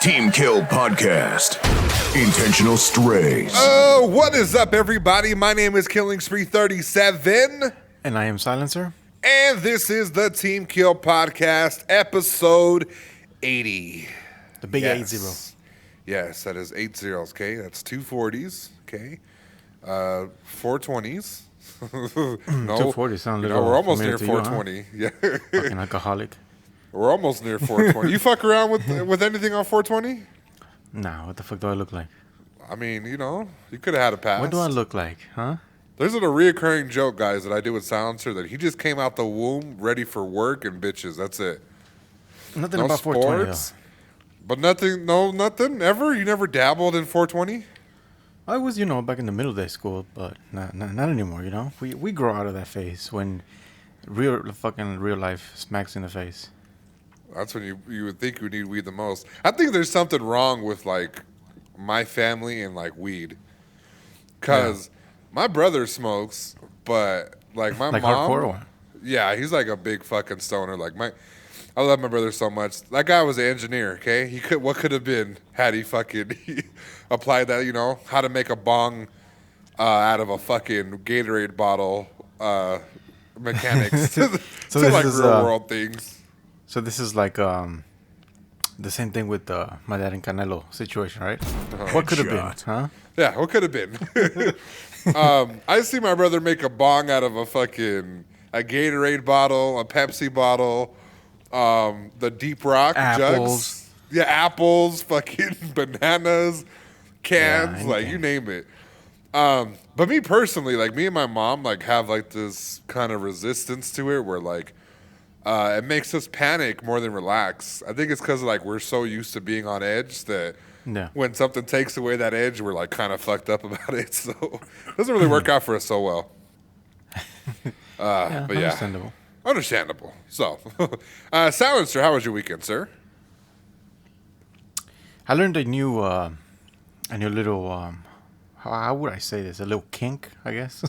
Team Kill Podcast. Intentional Strays. Oh, what is up, everybody? My name is Killing Spree 37. And I am Silencer. And this is the Team Kill Podcast, episode 80. The big 80. Yes, that is 8 zeros, okay? That's 2 40s, okay? 4 20s. No, 240 sound a little we're almost near familiar 420. You, huh? Yeah. Fucking alcoholic. We're almost near 420. You fuck around with anything on 420? Nah, what the fuck do I look like? I mean, you know, you could have had a pass. What do I look like, huh? There's a reoccurring joke, guys, that I do with Silencer that he just came out the womb ready for work and bitches. That's it. Nothing No about 420, sports, but nothing ever? You never dabbled in 420? I was, back in the middle day school, but not anymore, We grow out of that phase when real life smacks in the face. That's when you would think you need weed the most. I think there's something wrong with, like, my family and, like, weed. Because my brother smokes, but, like, my like mom... hardcore one? Yeah, he's, like, a big fucking stoner. Like, I love my brother so much. That guy was an engineer, okay? What could have been had he fucking applied that, how to make a bong out of a fucking Gatorade bottle mechanics to like, real world things. So this is like the same thing with my dad and Canelo situation, right? What could have been, huh? Yeah, what could have been? I see my brother make a bong out of a Gatorade bottle, a Pepsi bottle, the Deep Rock jugs. Yeah, apples, fucking bananas, cans, you name it. But me personally, like, me and my mom, like, have, like, this kind of resistance to it where, like, it makes us panic more than relax. I think it's because, like, we're so used to being on edge that when something takes away that edge, we're, like, kind of fucked up about it. So it doesn't really work out for us so well. But understandable. Understandable. So, Silencer, how was your weekend, sir? I learned a new little, how would I say this? A little kink, I guess.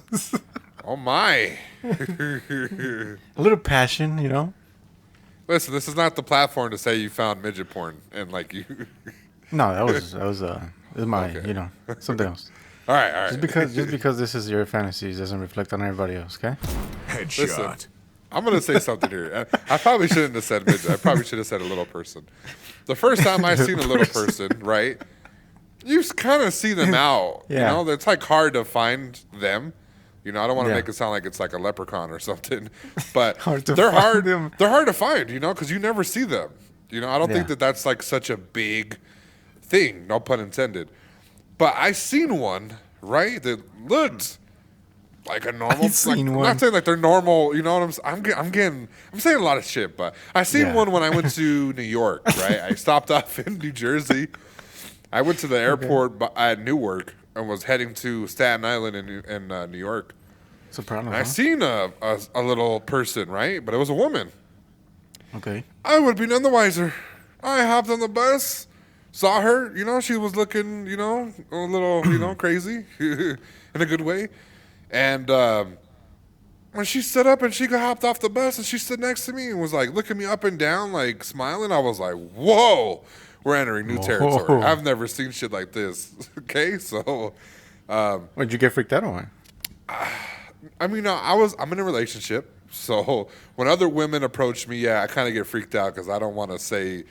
Oh, my. A little passion, Listen, this is not the platform to say you found midget porn and, like, you... No, that was my, something else. All right. Just because this is your fantasies doesn't reflect on everybody else, okay? Headshot. Listen, I'm going to say something here. I probably shouldn't have said midget. I probably should have said a little person. The first time I seen a little person, right, you kind of see them out. Yeah. It's, like, hard to find them. I don't want to make it sound like it's like a leprechaun or something. But they're hard to find, because you never see them. I don't think that's, like, such a big thing, no pun intended. But I seen one, right, that looked like a normal. I'm not saying like they're normal, you know what I'm saying a lot of shit, but I seen one when I went to New York, right? I stopped off in New Jersey. I went to the airport at Newark and was heading to Staten Island in New York. Soprano, I seen a little person, right? But it was a woman. Okay. I would be none the wiser. I hopped on the bus, saw her, she was looking, a little, crazy in a good way. And when she stood up and she hopped off the bus and she stood next to me and was like looking me up and down, like smiling, I was like, whoa, we're entering new territory. I've never seen shit like this. Okay, so. What'd you get freaked out on? I'm in a relationship. So when other women approach me, I kind of get freaked out because I don't want to say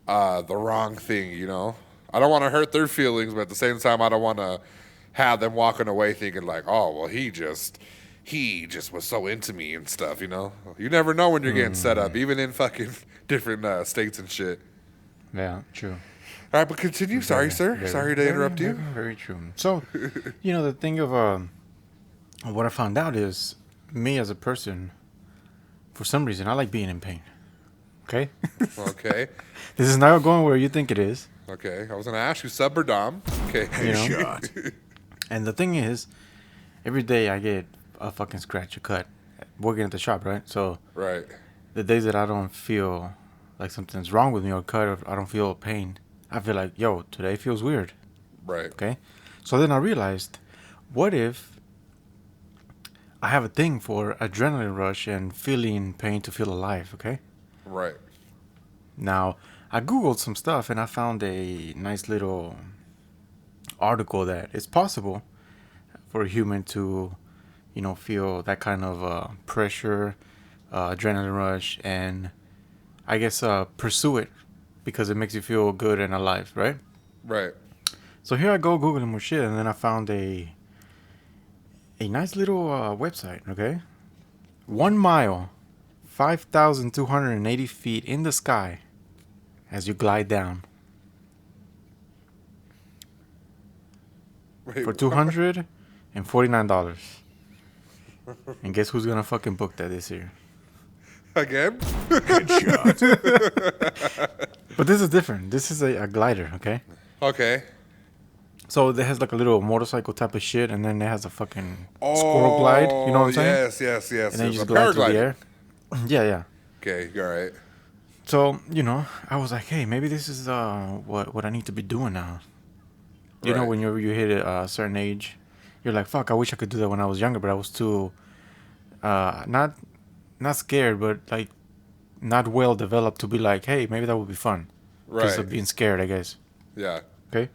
the wrong thing, I don't want to hurt their feelings, but at the same time, I don't want to have them walking away thinking like, oh, well, he just was so into me and stuff, You never know when you're getting set up, even in fucking different states and shit. Yeah, true. All right, but continue. Sorry, sir. Sorry to interrupt you. Very true. So, the thing of what I found out is me as a person, for some reason, I like being in pain. Okay? Okay. This is not going where you think it is. Okay. I was going to ask you sub or dom. Okay. Headshot. And the thing is, every day I get a fucking scratch, a cut, working at the shop, right? So, right. The days that I don't feel like something's wrong with me or cut or I don't feel pain, I feel like, yo, today feels weird. Right. Okay? So then I realized, what if I have a thing for adrenaline rush and feeling pain to feel alive, okay? Right. Now, I googled some stuff and I found a nice little article that it's possible for a human to, feel that kind of pressure, adrenaline rush, and I guess pursue it because it makes you feel good and alive, right? Right. So here I go googling more shit, and then I found a nice little website. Okay, 1 mile, 5,280 feet in the sky as you glide down Wait, for $249. And guess who's gonna fucking book that this year? again? Headshot. But this is different. This is a glider, okay? Okay. So it has like a little motorcycle type of shit, and then it has a fucking squirrel glide. You know what I'm saying? Yes. And then you just A glide through the paragliding. air. Yeah. Okay, all right. So, I was like, hey, maybe this is what I need to be doing now. You know, Right. when you hit a certain age, you're like, fuck, I wish I could do that when I was younger, but I was too, not scared, but like not well developed to be like, hey, maybe that would be fun. Because of Right. being scared, I guess. Yeah. Okay.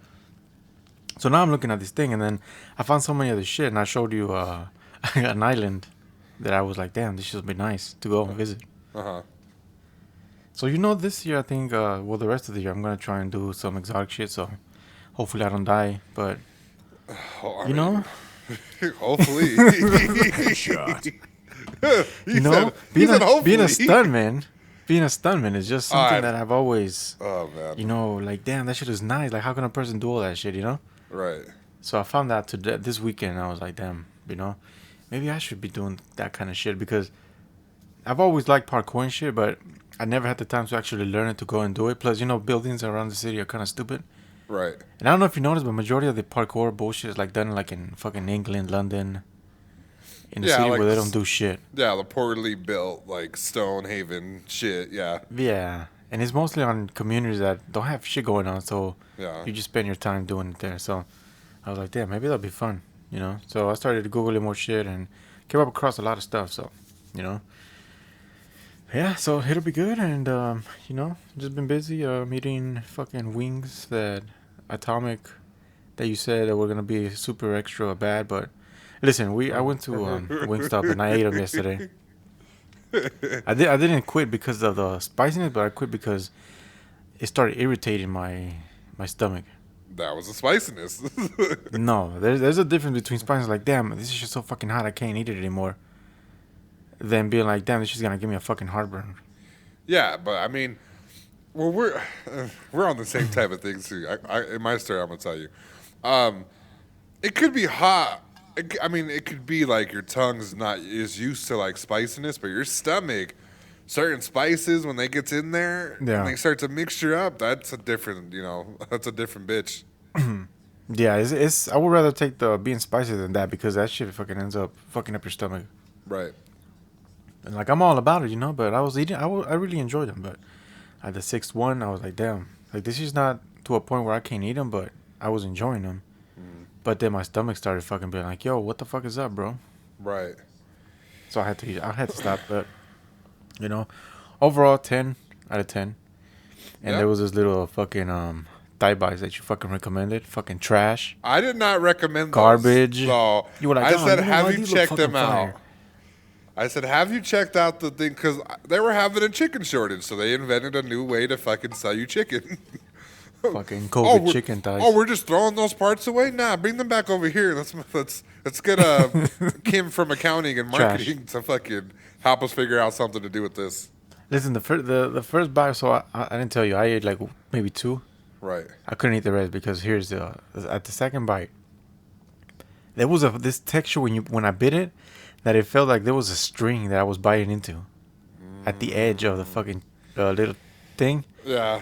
So now I'm looking at this thing, and then I found so many other shit, and I showed you an island that I was like, damn, this should be nice to go and visit. Uh-huh. So this year I think, the rest of the year I'm gonna try and do some exotic shit. So hopefully I don't die, but Oh, I you mean, know, hopefully. Headshot. He said being a hopefully. stuntman is just something that I've always, Oh, man. like, damn, that shit is nice. Like, how can a person do all that shit, Right. So I found out this weekend. I was like, damn, maybe I should be doing that kind of shit because I've always liked parkour and shit, but I never had the time to actually learn it to go and do it. Plus, buildings around the city are kind of stupid. Right. And I don't know if you noticed, but majority of the parkour bullshit is like done like in fucking England, London, in the city like where they don't do shit. Yeah, the poorly built, like, Stonehaven shit, yeah. Yeah, and it's mostly on communities that don't have shit going on, so Yeah. you just spend your time doing it there. So I was like, damn, maybe that'll be fun, So I started Googling more shit and came up across a lot of stuff. So, yeah, so it'll be good. And just been busy meeting fucking wings that atomic that you said that were gonna be super extra bad. But listen, I went to Wingstop and I ate them yesterday. I didn't quit because of the spiciness, but I quit because it started irritating my stomach. That was the spiciness. No, there's a difference between spiciness, like, damn, this is just so fucking hot, I can't eat it anymore, than being like, damn, this is gonna give me a fucking heartburn. Yeah, but I mean, well, we're on the same type of thing too. In my story, I'm gonna tell you, it could be hot. It could be like your tongue's not is used to like spiciness, but your stomach, certain spices when they gets in there, Yeah. and they start to mixture up. That's a different, that's a different bitch. Yeah, it's I would rather take the being spicy than that because that shit fucking ends up fucking up your stomach. Right. And like I'm all about it, but I was eating. I really enjoyed them, but at the sixth one, I was like, damn, like this is not to a point where I can't eat them, but I was enjoying them. But then my stomach started fucking being like, yo, what the fuck is up, bro? Right. So I had to stop. But overall 10 out of 10. And Yeah. there was this little fucking thigh bites that you fucking recommended. Fucking trash. I did not recommend those. Garbage. So You were like, I "Oh, said, you know have what? you These look checked them fucking fire." out? I said, have you checked out the thing? Because they were having a chicken shortage, so they invented a new way to fucking sell you chicken. Fucking COVID chicken thighs. Oh, we're just throwing those parts away? Nah, bring them back over here. Let's get Kim from accounting and marketing to fucking help us figure out something to do with this. Listen, the first bite, so I didn't tell you. I ate like maybe 2. Right. I couldn't eat the rest because here's at the second bite, there was this texture when I bit it that it felt like there was a string that I was biting into at the edge of the fucking little thing. Yeah.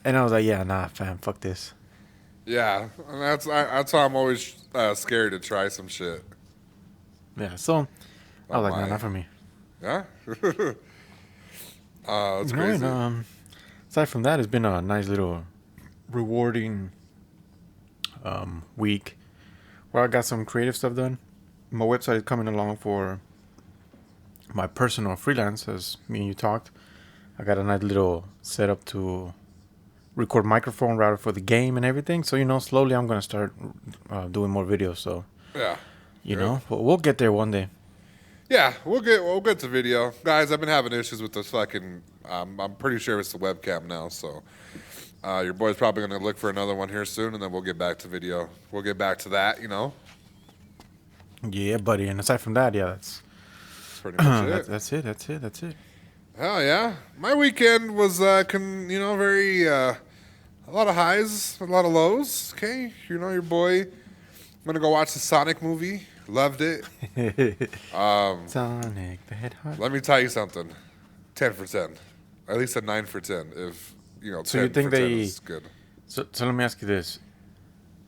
And I was like, yeah, nah, fam, fuck this. Yeah. And that's why I'm always scared to try some shit. Yeah, so I was like, nah, my. not for me. Yeah? That's crazy. And, aside from that, it's been a nice little rewarding week where I got some creative stuff done. My website is coming along for my personal freelance, as me and you talked. I got a nice little setup to record microphone router for the game and everything. So slowly I'm gonna start doing more videos. So Yeah. but we'll get there one day. Yeah, we'll get to video, guys. I've been having issues with this fucking. I'm pretty sure it's the webcam now. So your boy's probably gonna look for another one here soon, and then we'll get back to video. We'll get back to that. Yeah, buddy. And aside from that, that's Pretty much it. that's it. Hell yeah! My weekend was very a lot of highs, a lot of lows. Okay, your boy. I'm gonna go watch the Sonic movie. Loved it. Sonic the Hedgehog. Let me tell you something. 10 for 10. At least a 9 for 10. If 10 So you think for 10 they- is good. So let me ask you this: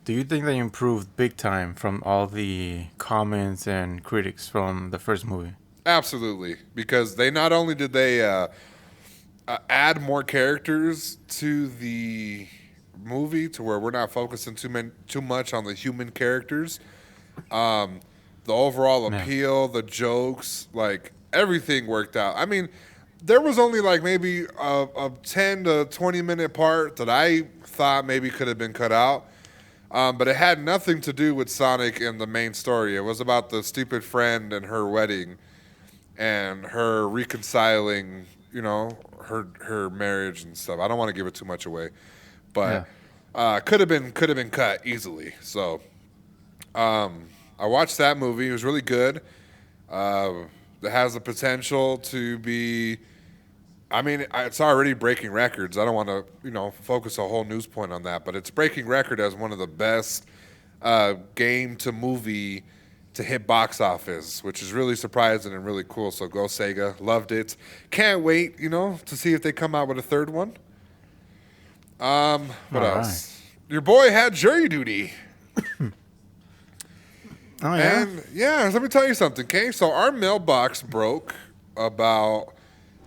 do you think they improved big time from all the comments and critics from the first movie? Absolutely, because they not only did they add more characters to the movie to where we're not focusing too much on the human characters. The overall appeal, the jokes, like everything worked out. I mean, there was only like maybe a 10 to 20 minute part that I thought maybe could have been cut out. But it had nothing to do with Sonic and the main story. It was about the stupid friend and her wedding and her reconciling, her marriage and stuff. I don't want to give it too much away, but could have been cut easily. So I watched that movie. It was really good. It has the potential to be. I mean, it's already breaking records. I don't want to, focus a whole news point on that, but it's breaking record as one of the best game to movie to hit box office, which is really surprising and really cool. So go Sega. Loved it. Can't wait, to see if they come out with a third one. What else? Your boy had jury duty. Oh, yeah? And yeah, let me tell you something, okay? So our mailbox broke about,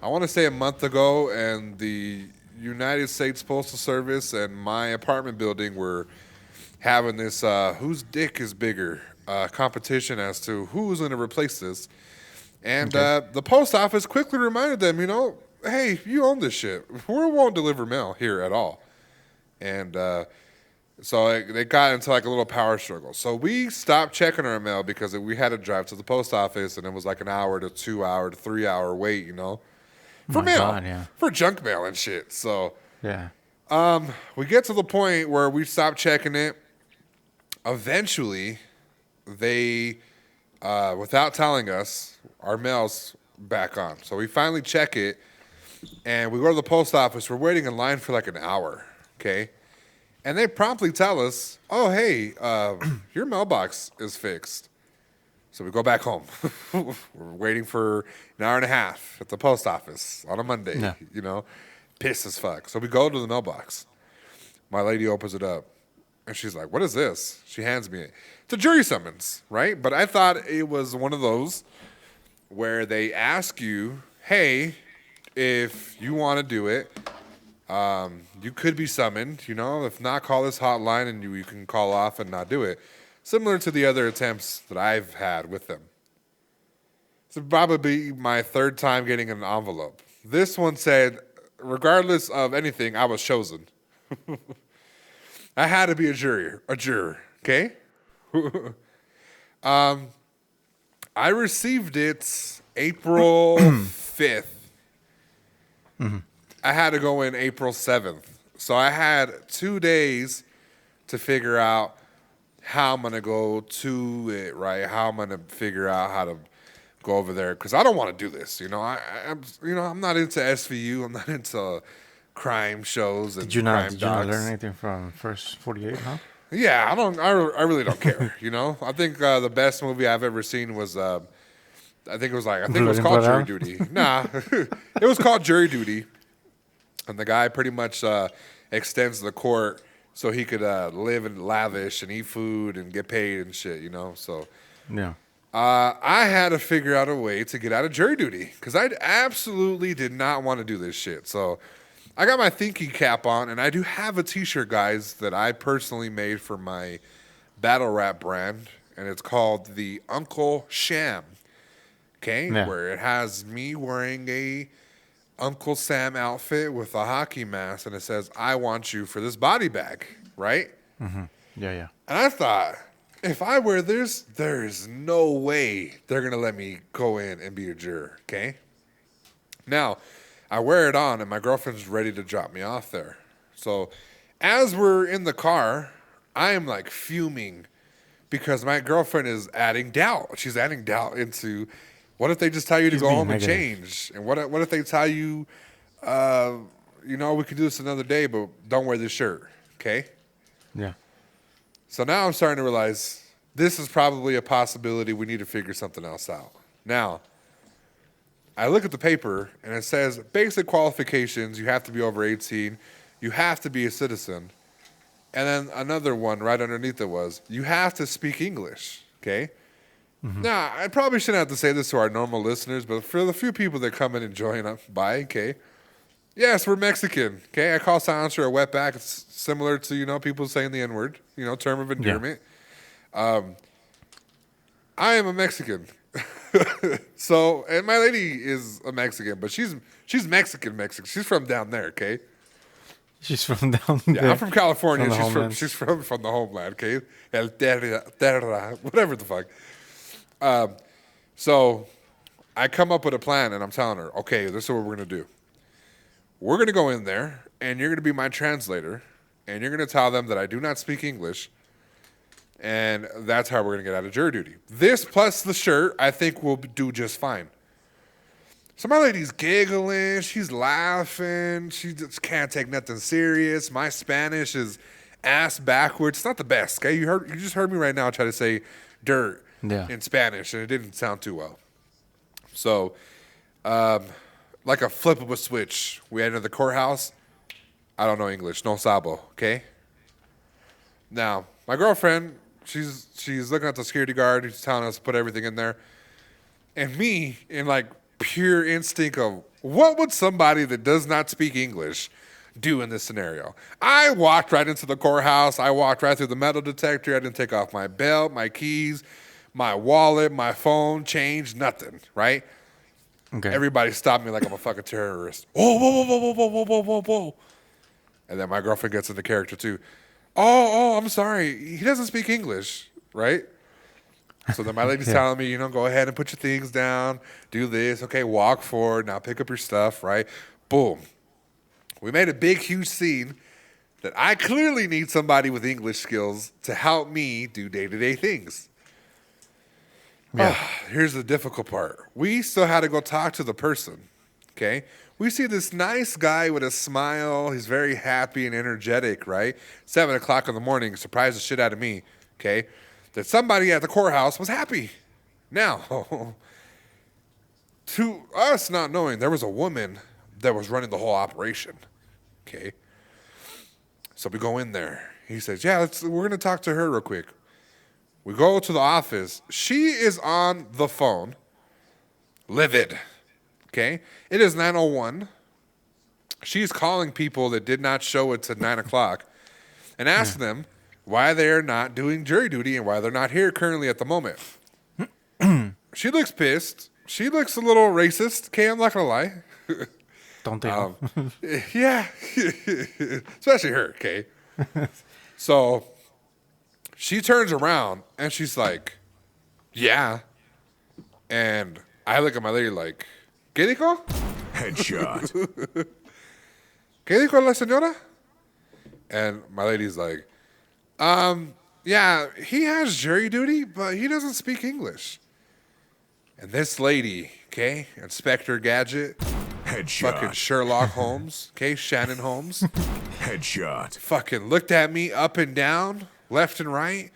I want to say a month ago, and the United States Postal Service and my apartment building were having this whose dick is bigger competition as to who's going to replace this. And the post office quickly reminded them, hey, you own this shit. We won't deliver mail here at all. And so they got into like a little power struggle. So we stopped checking our mail because we had to drive to the post office, and it was like an hour to 2 hour to 3 hour wait, for mail, God, for junk mail and shit. So Yeah. we get to the point where we stopped checking it. Eventually, they, without telling us, our mail's back on. So we finally check it, and we go to the post office. We're waiting in line for like an hour, okay? And they promptly tell us, oh, hey, your mailbox is fixed. So we go back home. We're waiting for an hour and a half at the post office on a Monday, pissed as fuck. So we go to the mailbox. My lady opens it up, and she's like, what is this? She hands me it. It's a jury summons, right? But I thought it was one of those where they ask you, hey, if you want to do it, you could be summoned, if not, call this hotline and you can call off and not do it. Similar to the other attempts that I've had with them. This would probably be my third time getting an envelope. This one said, regardless of anything, I was chosen. I had to be a juror, okay? I received it April 5th. Mm-hmm. I had to go in April 7th. So I had 2 days to figure out how I'm going to go to it, right? How I'm going to figure out how to go over there. Because I don't want to do this, I'm not into SVU. I'm not into crime shows and Did you crime not docs. learn anything from First 48, huh? Yeah, I really don't care, I think the best movie I've ever seen was, I think it was called Jury Duty. Nah, it was called Jury Duty. And the guy pretty much extends the court so he could live and lavish and eat food and get paid and shit, So Yeah. I had to figure out a way to get out of jury duty because I absolutely did not want to do this shit. So I got my thinking cap on, and I do have a T-shirt, guys, that I personally made for my battle rap brand, and it's called the Uncle Sham. Okay, Yeah. where it has me wearing a Uncle Sam outfit with a hockey mask, and it says, "I want you for this body bag," right? Yeah. And I thought, if I wear this, there's no way they're going to let me go in and be a juror, okay? Now, I wear it on, and my girlfriend's ready to drop me off there. So as we're in the car, I am like fuming because my girlfriend is adding doubt. She's adding doubt into, what if they just tell you to go home and change? And what if they tell you, we can do this another day, but don't wear this shirt, okay? Yeah. So now I'm starting to realize this is probably a possibility. We need to figure something else out. Now, I look at the paper, and it says basic qualifications. You have to be over 18. You have to be a citizen. And then another one right underneath it was, you have to speak English, okay? Now, I probably shouldn't have to say this to our normal listeners, but for the few people that come in and join up by, okay? Yes, we're Mexican, okay? I call silencer a wetback. It's similar to, people saying the N-word, term of endearment. Yeah. I am a Mexican. So, and my lady is a Mexican, but she's Mexican. She's from down there, okay? She's from down there. Yeah, I'm from California. She's from the homeland, okay? El terra, whatever the fuck. So I come up with a plan, and I'm telling her, okay, this is what we're going to do. We're going to go in there, and you're going to be my translator, and you're going to tell them that I do not speak English, and that's how we're going to get out of jury duty. This plus the shirt, I think will do just fine. So my lady's giggling, she's laughing, she just can't take nothing serious. My Spanish is ass backwards. It's not the best, okay? You just heard me right now try to say dirt in Spanish, and it didn't sound too well. So, like a flip of a switch, we enter the courthouse. I don't know English, no sabo, okay? Now, my girlfriend, she's looking at the security guard, who's telling us to put everything in there. And me, in like pure instinct of what would somebody that does not speak English do in this scenario? I walked right into the courthouse. I walked right through the metal detector. I didn't take off my belt, my keys, my wallet, my phone, change, nothing, right? Okay. Everybody stopped me like I'm a fucking terrorist. Whoa, whoa, whoa, whoa, whoa, whoa, whoa, whoa, whoa. And then my girlfriend gets into character too. Oh, I'm sorry. He doesn't speak English, right? So then my lady's telling me, go ahead and put your things down, do this. Okay, walk forward. Now pick up your stuff, right? Boom. We made a big, huge scene that I clearly need somebody with English skills to help me do day-to-day things. Yeah. Here's the difficult part. We still had to go talk to the person, okay? We see this nice guy with a smile. He's very happy and energetic, right? 7 o'clock in the morning, surprised the shit out of me, okay? That somebody at the courthouse was happy. Now, to us not knowing, there was a woman that was running the whole operation, okay? So we go in there. He says, we're going to talk to her real quick. We go to the office. She is on the phone, livid, okay? It is 9:01. She's calling people that did not show it to 9 o'clock and asking them why they're not doing jury duty and why they're not here currently at the moment. She looks pissed. She looks a little racist. Okay, I'm not going to lie. Don't they all? Yeah. Especially her, okay? So she turns around and she's like, yeah. And I look at my lady like, ¿Qué dijo? Headshot. ¿Qué dijo la señora? And my lady's like, yeah, he has jury duty, but he doesn't speak English. And this lady, okay, Inspector Gadget, Headshot. fucking Sherlock Holmes, okay, Shannon Holmes, Headshot. fucking looked at me up and down, left and right,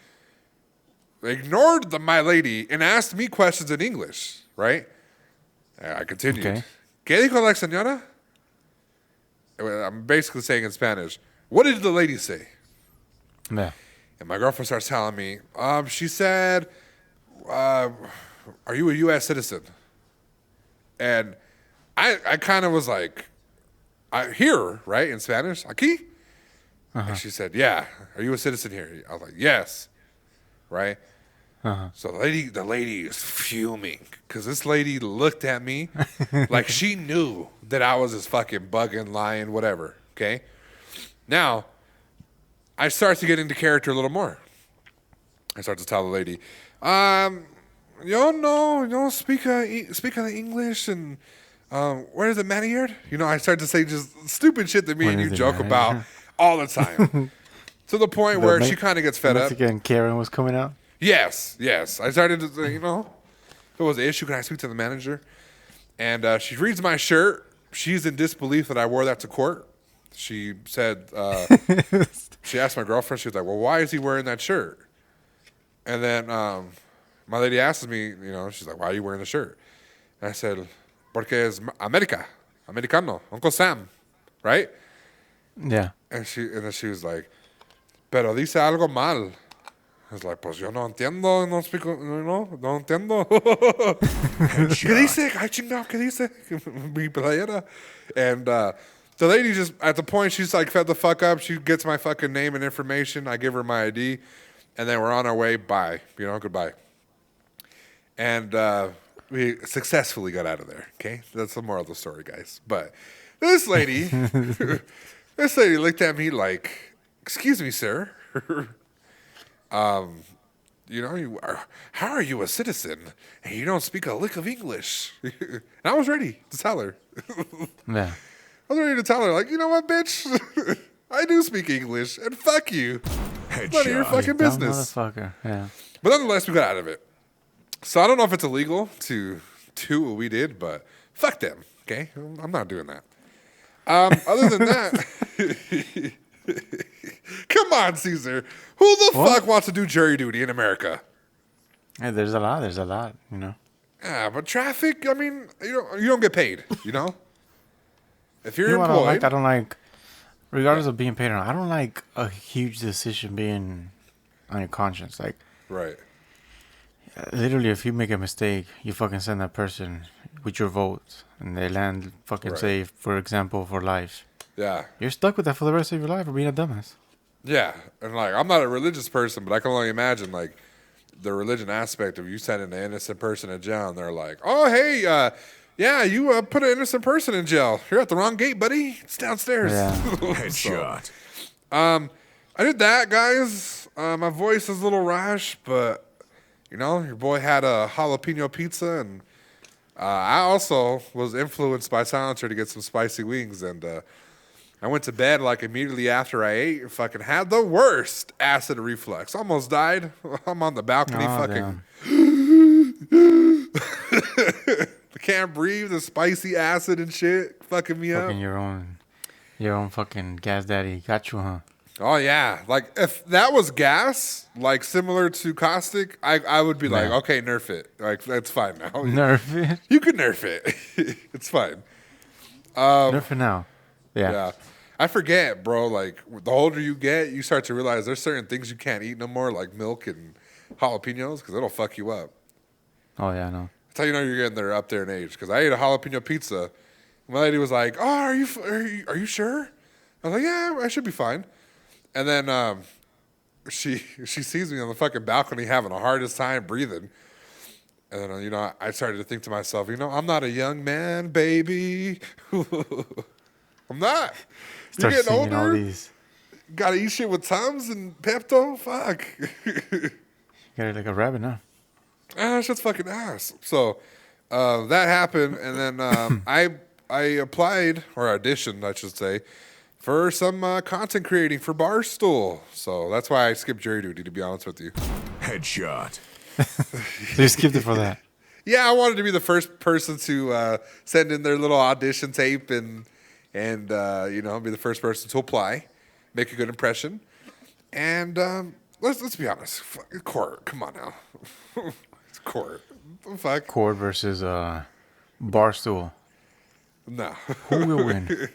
ignored my lady, and asked me questions in English, right? I continued. Okay. ¿Qué dijo la señora? I'm basically saying in Spanish, what did the lady say? Yeah. And my girlfriend starts telling me, she said, are you a U.S. citizen? And I kind of was like, here, right, in Spanish, aquí? And she said, yeah. Are you a citizen here? I was like, yes, right? So the lady is fuming because this lady looked at me like she knew that I was just fucking bugging, lying, whatever. Okay. Now, I start to get into character a little more. I start to tell the lady, you don't speak the English and where is it manicured? I start to say just stupid shit that me and you joke about all the time. To the point where she kind of gets fed up. Mexican Karen was coming out? Yes. I started to say, if it was an issue, can I speak to the manager? And she reads my shirt. She's in disbelief that I wore that to court. She said, she asked my girlfriend, she was like, well, why is he wearing that shirt? And then my lady asks me, she's like, why are you wearing the shirt? And I said, porque es Americano, Uncle Sam, right? Yeah. And then she was like, pero dice algo mal. I was like, pues yo no entiendo, no entiendo. ¿Qué dice? Ay, chingado, ¿qué dice? Mi playera. And the lady just, at the point, she's like fed the fuck up. She gets my fucking name and information. I give her my ID. And then we're on our way. Bye. Goodbye. And we successfully got out of there. Okay? That's the moral of the story, guys. But this lady, looked at me like, excuse me, sir. How are you a citizen and you don't speak a lick of English? And I was ready to tell her. Yeah. I was ready to tell her, like, you know what, bitch? I do speak English, and fuck you. Headshot. None of your fucking business. Motherfucker. Yeah. But nonetheless, we got out of it. So I don't know if it's illegal to do what we did, but fuck them, okay? I'm not doing that. Other than that, come on, Caesar. Who the fuck wants to do jury duty in America? Yeah, there's a lot, Yeah, but traffic, I mean, you don't get paid, If you're what employed. I don't like, regardless of being paid or not, I don't like a huge decision being on your conscience. Like, Right. literally, if you make a mistake, you fucking send that person with your vote, and they land fucking say, for example, for life. Yeah. You're stuck with that for the rest of your life for being a dumbass. Yeah. And, like, I'm not a religious person, but I can only imagine, like, the religion aspect of you sending an innocent person to jail, and they're like, oh, hey, yeah, you put an innocent person in jail. You're at the wrong gate, buddy. It's downstairs. Yeah. Headshot. I did that, guys. My voice is a little rash, but, your boy had a jalapeno pizza, and I also was influenced by Silencer to get some spicy wings, and I went to bed like immediately after I ate and fucking had the worst acid reflux. Almost died. I'm on the balcony fucking. I can't breathe. The spicy acid and shit fucking me up. Fucking your own fucking gas daddy got you, huh? Oh, yeah. Like, if that was gas, like, similar to caustic, I would be like, okay, nerf it. Like, that's fine now. Nerf it? You can nerf it. It's fine. Nerf it now. Yeah. I forget, bro. Like, the older you get, you start to realize there's certain things you can't eat no more, like milk and jalapenos, because it'll fuck you up. Oh, yeah, I know. That's how you know you're getting there up there in age. Because I ate a jalapeno pizza. My lady was like, oh, are you sure? I was like, yeah, I should be fine. And then she sees me on the fucking balcony having the hardest time breathing. And then, I started to think to myself, I'm not a young man, baby. I'm not. You're getting older. Gotta eat shit with Tums and Pepto. Fuck. You got it like a rabbit now. That's just fucking ass. So that happened, and then I applied, or auditioned, I should say, for some content creating for Barstool. So that's why I skipped jury duty, to be honest with you. Headshot. So you skipped it for that? Yeah, I wanted to be the first person to send in their little audition tape and be the first person to apply, make a good impression. And let's be honest, court, come on now. It's court. Fuck. Court versus Barstool. No. Who will win?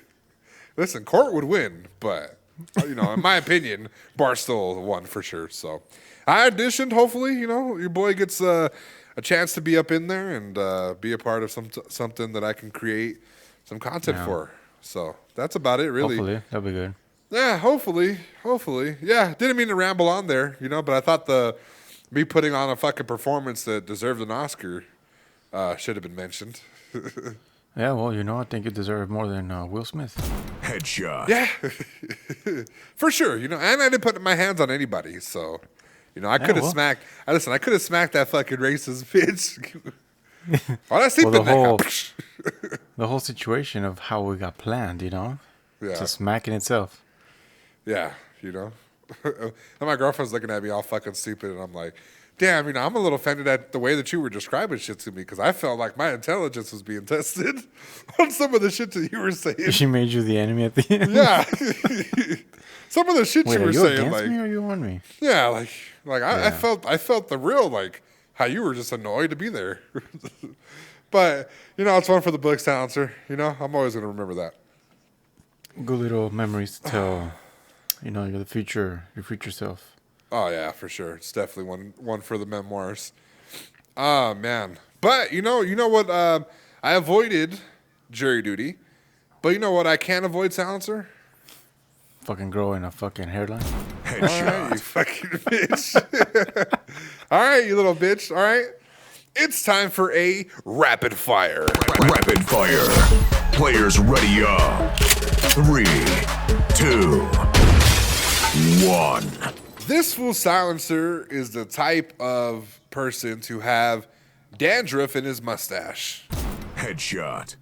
Listen, court would win, but in my opinion, Barstool won for sure. So I auditioned. Hopefully, your boy gets a chance to be up in there and be a part of something that I can create some content for. So that's about it, really. Hopefully, that'll be good. Yeah, hopefully. Yeah, didn't mean to ramble on there, but I thought the me putting on a fucking performance that deserved an Oscar should have been mentioned. Yeah, well, I think you deserve more than Will Smith. Headshot. Yeah, for sure. And I didn't put my hands on anybody, so I could have smacked. I could have smacked that fucking racist bitch. Oh, that's Well, the whole situation of how we got planned, Yeah. to smack in itself. Yeah, And my girlfriend's looking at me all fucking stupid, and I'm like, damn, I'm a little offended at the way that you were describing shit to me because I felt like my intelligence was being tested on some of the shit that you were saying. She made you the enemy at the end. Yeah. Some of the shit Wait, you were are you saying, against like, me or are you on me? yeah, I felt the real, like, how you were just annoyed to be there. But, it's one for the book silencer. I'm always going to remember that. Good little memories to tell, your future self. Oh, yeah, for sure. It's definitely one for the memoirs. Oh, man. But, you know what? I avoided jury duty. But you know what I can't avoid, silencer? Fucking growing a fucking hairline. All right, you fucking bitch. All right, you little bitch. All right. It's time for a rapid fire. Rapid fire. Players ready up. 3, 2, 1. This fool silencer is the type of person to have dandruff in his mustache. Headshot.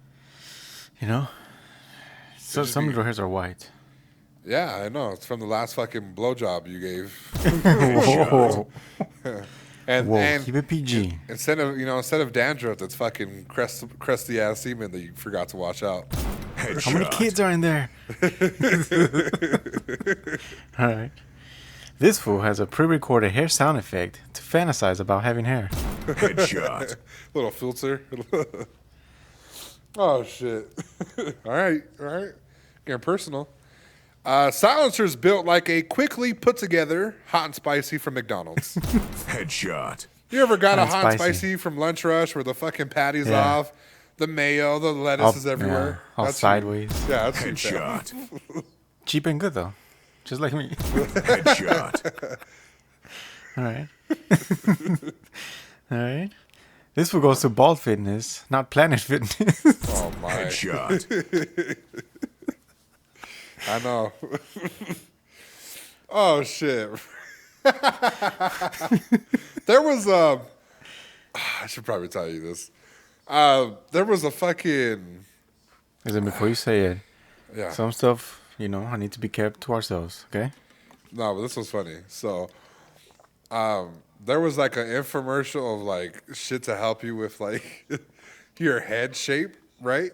So some of your hairs are white. Yeah, I know. It's from the last fucking blowjob you gave. Whoa. And Keep it PG. instead of dandruff, that's fucking crusty ass semen that you forgot to wash out. Headshot. How many kids are in there? All right. This fool has a pre-recorded hair sound effect to fantasize about having hair. Headshot. Little filter. Oh, shit. All right. Getting personal. Silencer's built like a quickly put together hot and spicy from McDonald's. Headshot. You ever got a Hot hot and spicy. spicy from Lunch Rush where the fucking patty's Yeah. off, the mayo, the lettuce is everywhere? Yeah, all That's sideways. You. Yeah, that's you, fam. Headshot. Cheap and good, though. Just like me. Headshot. All right. All right. This fool goes to Bald Fitness, not Planet Fitness. Oh, my. Headshot. I know. Oh, shit. There was I should probably tell you this. There was a fucking Listen, before you say it, yeah. some stuff, I need to be kept to ourselves, okay? No, but this was funny. So, there was like an infomercial of like shit to help you with like your head shape, right?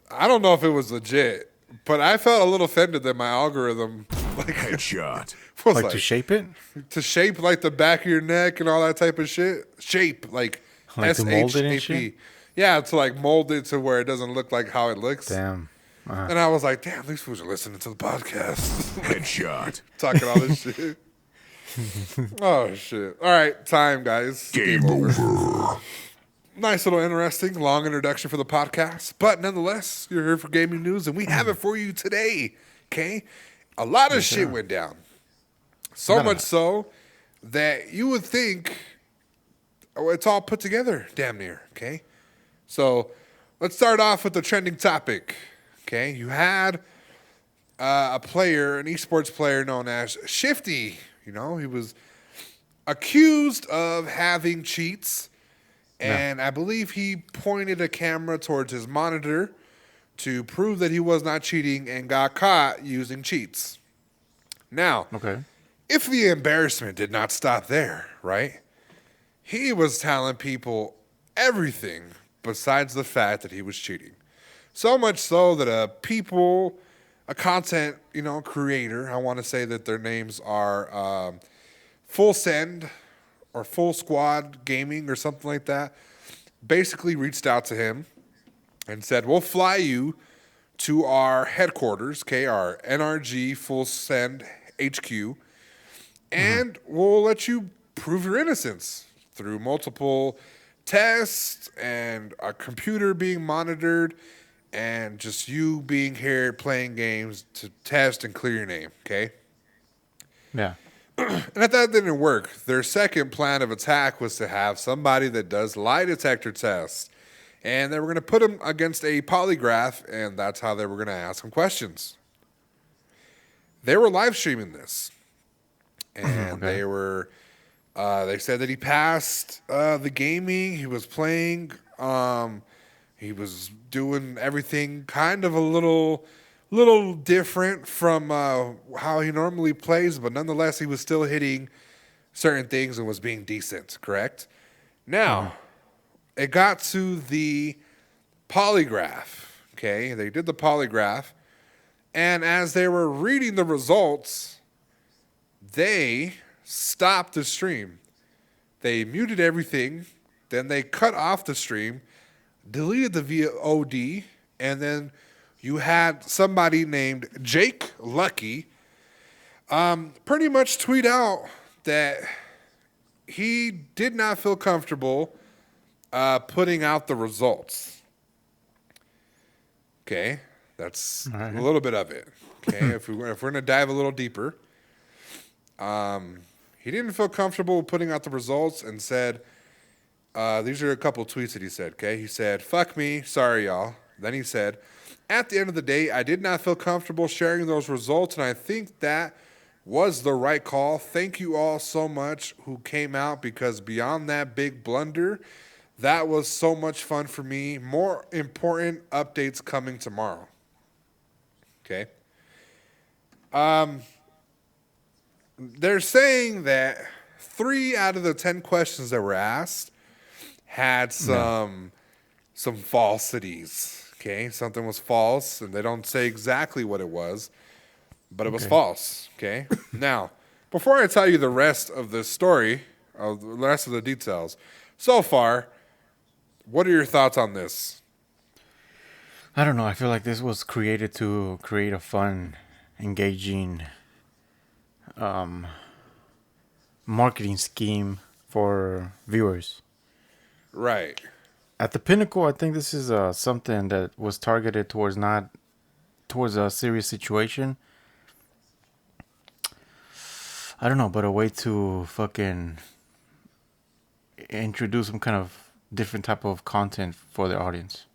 I don't know if it was legit, but I felt a little offended that my algorithm like Headshot. was Like to shape it? to shape like the back of your neck and all that type of shit. Shape like Like to mold it and SHAP. shit? Yeah, to like mold it to where it doesn't look like how it looks. Damn. And I was like, damn, these fools are listening to the podcast. Headshot. Talking all this shit. Oh, shit. All right, time, guys. Game over. Nice little interesting, long introduction for the podcast. But nonetheless, you're here for gaming news, and we have it for you today, okay? A lot of shit went down. So much so that you would think it's all put together, damn near, okay? So let's start off with the trending topic, okay? You had a player, an esports player known as Shifty. He was accused of having cheats, and I believe he pointed a camera towards his monitor to prove that he was not cheating and got caught using cheats. Now, Okay. if the embarrassment did not stop there, right? He was telling people everything besides the fact that he was cheating. So much so that a content, creator, I want to say that their names are Full Send or Full Squad Gaming or something like that, basically reached out to him and said, we'll fly you to our headquarters, okay, our NRG Full Send HQ, and we'll let you prove your innocence through multiple tests and a computer being monitored and just you being here playing games to test and clear your name, okay? Yeah. And if that didn't work, their second plan of attack was to have somebody that does lie detector tests. And they were going to put him against a polygraph, and that's how they were going to ask him questions. They were live streaming this. And Okay. they said that he passed the gaming. He was playing. He was doing everything kind of a little different from how he normally plays, but nonetheless, he was still hitting certain things and was being decent, correct? Now, it got to the polygraph, okay? They did the polygraph, and as they were reading the results, they stopped the stream. They muted everything, then they cut off the stream, deleted the VOD, and then you had somebody named Jake Lucky pretty much tweet out that he did not feel comfortable putting out the results. Okay, that's right. a little bit of it. Okay, if we're going to dive a little deeper, he didn't feel comfortable putting out the results and said, these are a couple tweets that he said, okay? He said, "Fuck me, sorry y'all." Then he said, "At the end of the day, I did not feel comfortable sharing those results, and I think that was the right call. Thank you all so much who came out, because beyond that big blunder, that was so much fun for me. More important updates coming tomorrow." Okay. They're saying that 3 out of the 10 questions that were asked had some falsities. Okay, something was false, and they don't say exactly what it was, but it was false. Okay. Now, before I tell you the rest of the story, the rest of the details, so far, what are your thoughts on this? I don't know. I feel like this was created to create a fun, engaging marketing scheme for viewers. Right. At the pinnacle, I think this is something that was targeted towards a serious situation. I don't know, but a way to fucking introduce some kind of different type of content for their audience.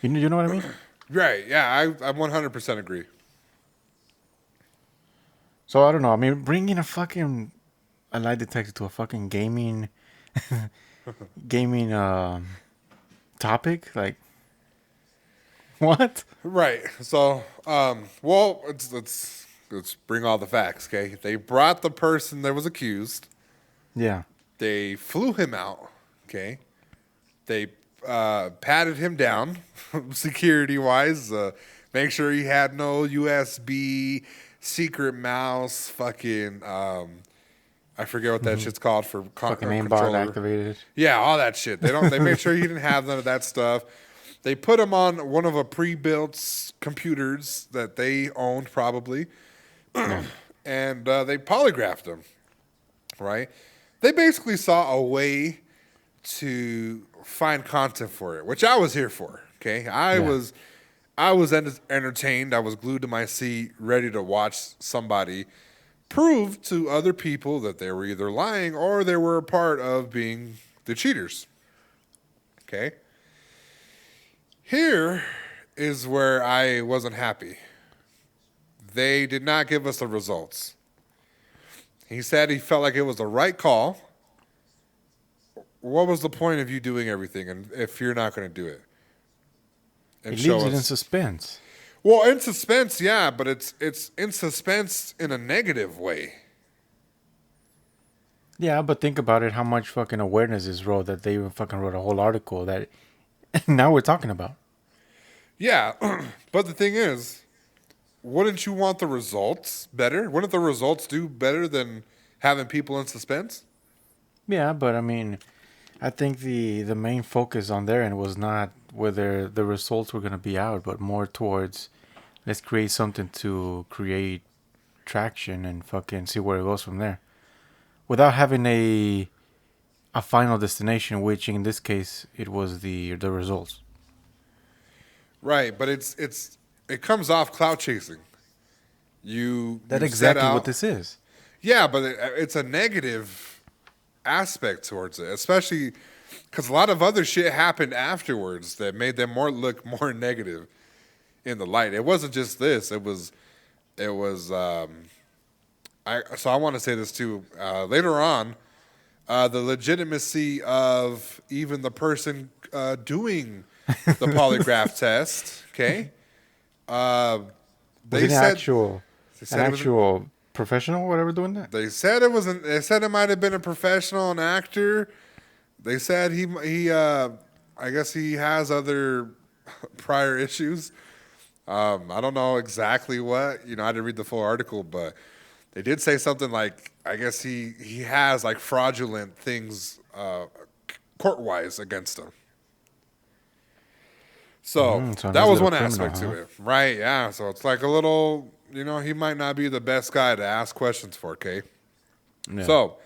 You know what I mean? Right. Yeah, I 100% agree. So I don't know. I mean, bringing a lie detector to a fucking gaming topic, like what? Right. So, well, let's bring all the facts. Okay. They brought the person that was accused. Yeah. They flew him out. Okay. They patted him down, security wise. Make sure he had no USB secret mouse. Fucking I forget what that shit's called for Fucking aimbot controller. activated. Yeah, all that shit. They made sure he didn't have none of that stuff. They put him on one of a pre-built computers that they owned probably, and they polygraphed him. Right? They basically saw a way to find content for it, which I was here for. Okay, I was entertained. I was glued to my seat, ready to watch somebody prove to other people that they were either lying or they were a part of being the cheaters. Okay. Here is where I wasn't happy. They did not give us the results. He said he felt like it was the right call. What was the point of you doing everything, and if you're not going to do it? And It leaves it in suspense. Well, in suspense, yeah, but it's in suspense in a negative way. Yeah, but think about it. How much fucking awareness is wrote that they even fucking wrote a whole article that now we're talking about. Yeah, but the thing is, wouldn't you want the results better? Wouldn't the results do better than having people in suspense? Yeah, but I mean, I think the main focus on their end was not whether the results were going to be out, but more towards let's create something to create traction and fucking see where it goes from there, without having a final destination, which in this case it was the results. Right, but it comes off clout chasing. You That's set exactly out- what this is. Yeah, but it's a negative aspect towards it, especially because a lot of other shit happened afterwards that made them look more negative in the light. It wasn't just this. It was. So I want to say this too. Later on, the legitimacy of even the person doing the polygraph test. Okay. Was it an actual professional, whatever, doing that? They said it wasn't. They said it might have been a professional, an actor. They said he I guess he has other prior issues. I don't know exactly what. I didn't read the full article, but they did say something like, I guess he has like fraudulent things court-wise against him. So that was one aspect to it, right? Yeah. So it's like a little, he might not be the best guy to ask questions for, Kay. Yeah. So,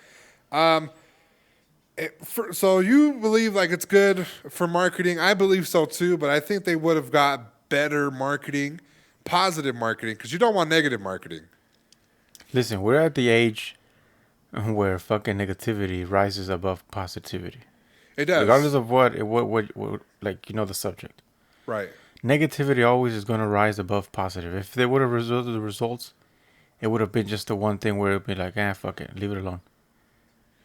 so you believe like it's good for marketing? I believe so too, but I think they would have got better marketing, positive marketing, because you don't want negative marketing. Listen, we're at the age where fucking negativity rises above positivity. It does, regardless of what like the subject. Right. Negativity always is going to rise above positive. If they would have resulted the results, it would have been just the one thing where it would be like, fuck it, leave it alone.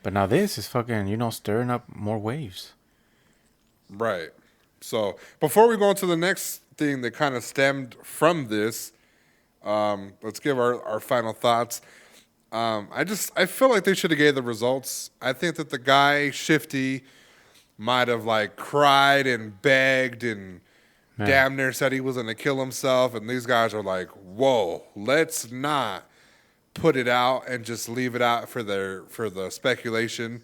But now this is fucking, stirring up more waves. Right. So before we go into the next thing that kind of stemmed from this, let's give our final thoughts. I feel like they should have gave the results. I think that the guy, Shifty, might have like cried and begged and damn near said he was going to kill himself. And these guys are like, whoa, let's not put it out and just leave it out for the speculation,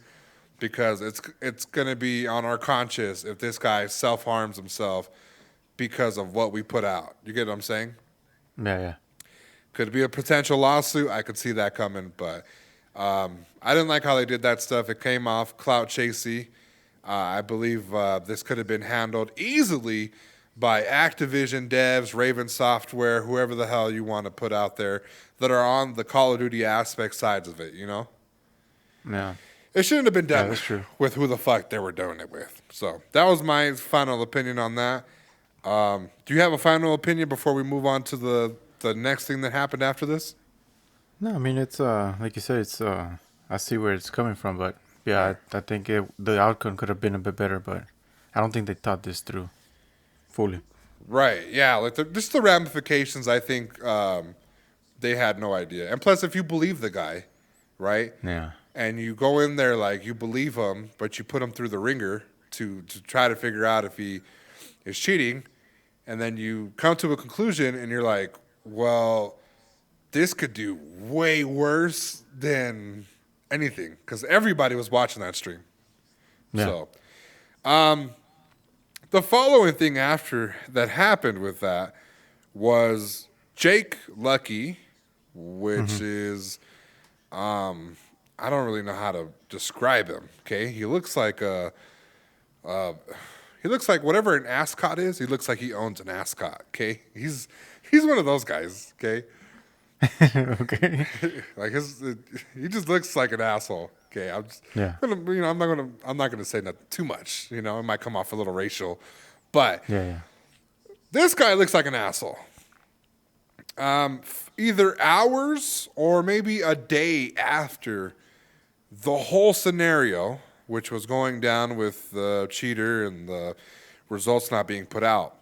because it's going to be on our conscience if this guy self-harms himself because of what we put out. You get what I'm saying? Yeah. Could be a potential lawsuit. I could see that coming, but I didn't like how they did that stuff. It came off clout chasey. I believe this could have been handled easily by Activision devs, Raven Software, whoever the hell you want to put out there that are on the Call of Duty aspect sides of it, Yeah. It shouldn't have been done that's true. with who the fuck they were doing it with. So that was my final opinion on that. Do you have a final opinion before we move on to the next thing that happened after this? No, I mean, it's like you said, it's I see where it's coming from, but yeah, I think the outcome could have been a bit better, but I don't think they thought this through fully. Right, yeah, like just the ramifications, I think they had no idea. And plus, if you believe the guy, right? Yeah. And you go in there like you believe him, but you put him through the ringer to try to figure out if he is cheating, and then you come to a conclusion and you're like, well, this could do way worse than anything, because everybody was watching that stream. Yeah. So, the following thing after that happened with that was Jake Lucky, which is, I don't really know how to describe him. Okay, he looks like whatever an ascot is. He looks like he owns an ascot. Okay, he's one of those guys. Okay. Okay. Like he just looks like an asshole. Okay, I'm not gonna say not too much. It might come off a little racial, but this guy looks like an asshole. Either hours or maybe a day after the whole scenario, which was going down with the cheater and the results not being put out,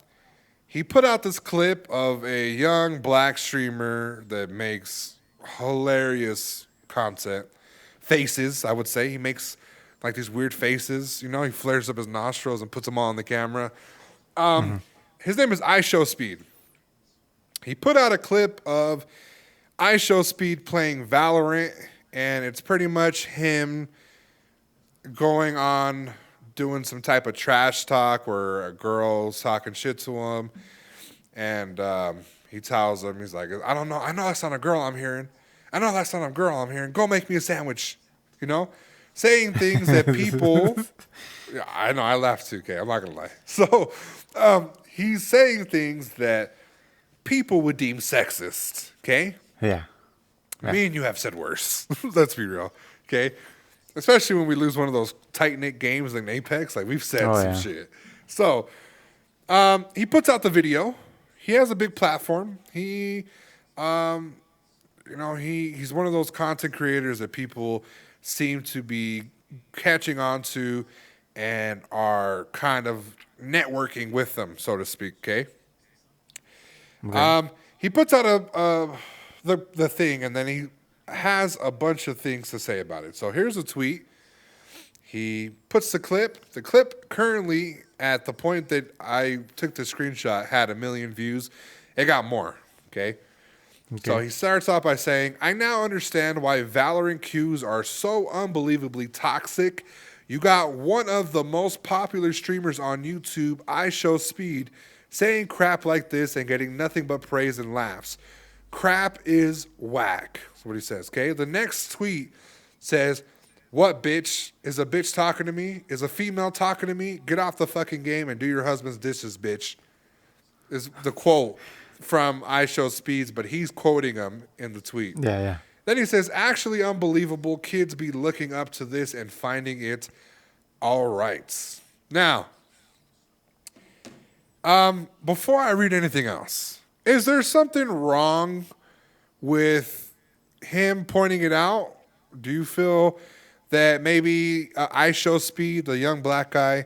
he put out this clip of a young black streamer that makes hilarious content. Faces, I would say. He makes like these weird faces. He flares up his nostrils and puts them all on the camera. His name is IShowSpeed. He put out a clip of IShowSpeed playing Valorant, and it's pretty much him going on doing some type of trash talk where a girl's talking shit to him, and he tells him, he's like, I don't know, I know that's not a girl I'm hearing. I know that's not a girl I'm hearing. Go make me a sandwich. Saying things that people, yeah, I know, I laughed too, okay, I'm not going to lie. So he's saying things that people would deem sexist, okay? Yeah. Yeah. Me and you have said worse. Let's be real. Okay? Especially when we lose one of those tight-knit games like Apex. Like, we've said some shit. So, he puts out the video. He has a big platform. He's one of those content creators that people seem to be catching on to and are kind of networking with them, so to speak, okay? He puts out the thing, and then he has a bunch of things to say about it. So here's a tweet. He puts the clip. The clip currently, at the point that I took the screenshot, had 1 million views. It got more, okay? So he starts off by saying, I now understand why Valorant queues are so unbelievably toxic. You got one of the most popular streamers on YouTube, IShowSpeed, saying crap like this and getting nothing but praise and laughs. Crap is whack. That's what he says, okay? The next tweet says, what bitch? Is a bitch talking to me? Is a female talking to me? Get off the fucking game and do your husband's dishes, bitch. Is the quote from IShowSpeeds, but he's quoting him in the tweet. Yeah. Then he says, actually unbelievable. Kids be looking up to this and finding it all right. Now, before I read anything else, is there something wrong with him pointing it out? Do you feel that maybe IShowSpeed, the young black guy,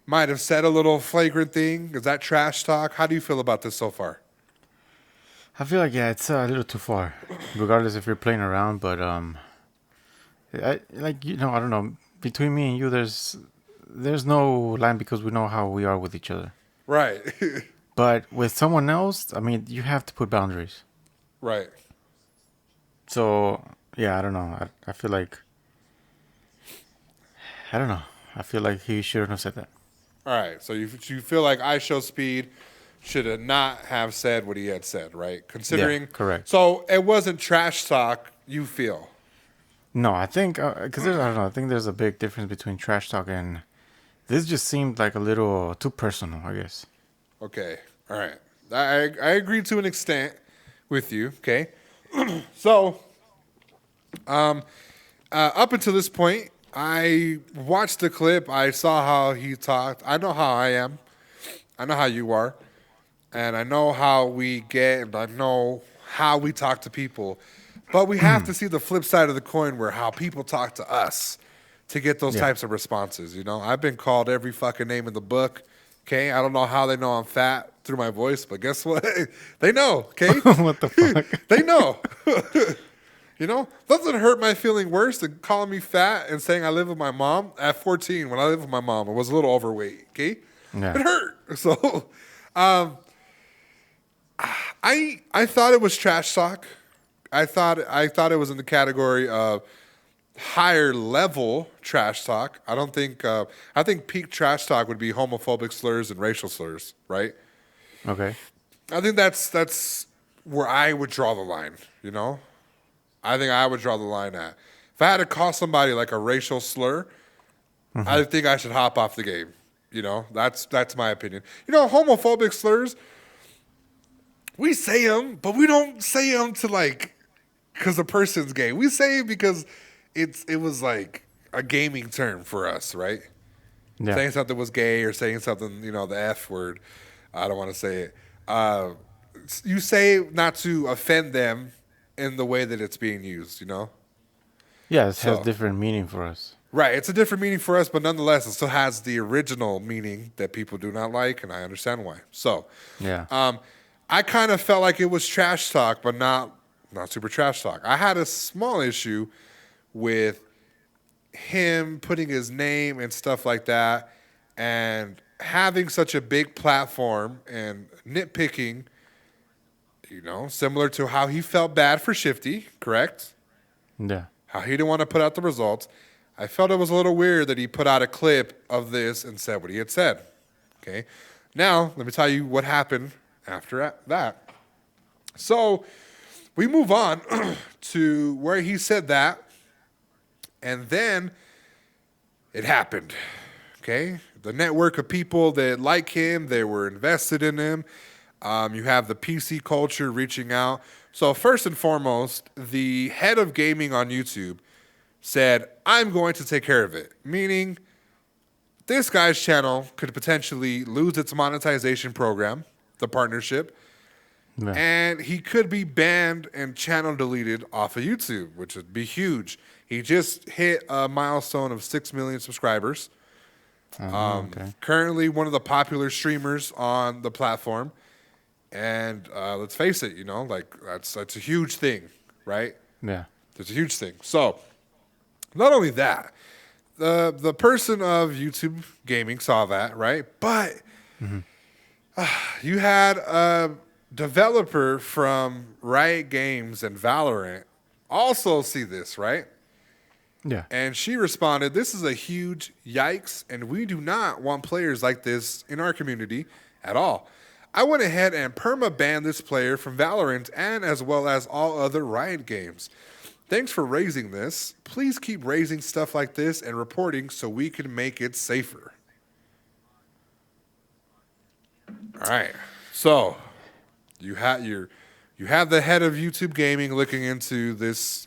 might have said a little flagrant thing? Is that trash talk? How do you feel about this so far? I feel like, it's a little too far, regardless if you're playing around. But, I don't know. Between me and you, there's no line because we know how we are with each other. Right. But with someone else, I mean, you have to put boundaries. Right. So, yeah, I don't know. I feel like... I don't know. I feel like he shouldn't have said that. All right. So you feel like IShowSpeed should not have said what he had said, right? Considering... Yeah, correct. So it wasn't trash talk, you feel? No, I think... Because I don't know. I think there's a big difference between trash talk and... This just seemed like a little too personal, I guess. Okay. All right. I agree to an extent with you, okay? So, up until this point, I watched the clip. I saw how he talked. I know how I am. I know how you are. And I know how we get, and I know how we talk to people. But we have to see the flip side of the coin where how people talk to us to get those types of responses, you know? I've been called every fucking name in the book, okay? I don't know how they know I'm fat through my voice, but guess what? They know, okay? What the fuck? They know. You know? Doesn't hurt my feeling worse than calling me fat and saying I live with my mom. At 14, when I lived with my mom, I was a little overweight, okay? Yeah. It hurt. So, I thought it was trash talk. I thought it was in the category of higher level trash talk. I don't think I think peak trash talk would be homophobic slurs and racial slurs, right? Okay. I think that's where I would draw the line, you know? I think I would draw the line at. If I had to call somebody like a racial slur, I think I should hop off the game. You know, that's my opinion. You know, homophobic slurs, we say them, but we don't say them to like because the person's gay. We say it because it was like a gaming term for us, right? Yeah. Saying something was gay or saying something, you know, the F word. I don't want to say it. You say not to offend them in the way that it's being used, you know? Yeah, it has different meaning for us. Right. It's a different meaning for us, but nonetheless, it still has the original meaning that people do not like, and I understand why. So, yeah. I kind of felt like it was trash talk, but not super trash talk. I had a small issue with him putting his name and stuff like that and having such a big platform and nitpicking, you know, similar to how he felt bad for Shifty, correct? Yeah. How he didn't want to put out the results. I felt it was a little weird that he put out a clip of this and said what he had said. Okay. Now, let me tell you what happened after that. So we move on to where he said that, and then it happened. Okay. The network of people that like him, they were invested in him. You have the PC culture reaching out, So first and foremost, the head of gaming on YouTube said, I'm going to take care of it. Meaning, this guy's channel could potentially lose its monetization program, the partnership, Yeah. and he could be banned and channel deleted off of YouTube, which would be huge. He just hit a milestone of 6 million subscribers. Okay. Currently one of the popular streamers on the platform. And let's face it, like that's a huge thing, right? Yeah. It's a huge thing. So not only that, the person of YouTube gaming saw that, right? But you had a developer from Riot Games and Valorant also see this, right? Yeah. And she responded, this is a huge yikes, and we do not want players like this in our community at all. I went ahead and perma-banned this player from Valorant and as well as all other Riot games. Thanks for raising this. Please keep raising stuff like this and reporting so we can make it safer. All right. So you have the head of YouTube gaming looking into this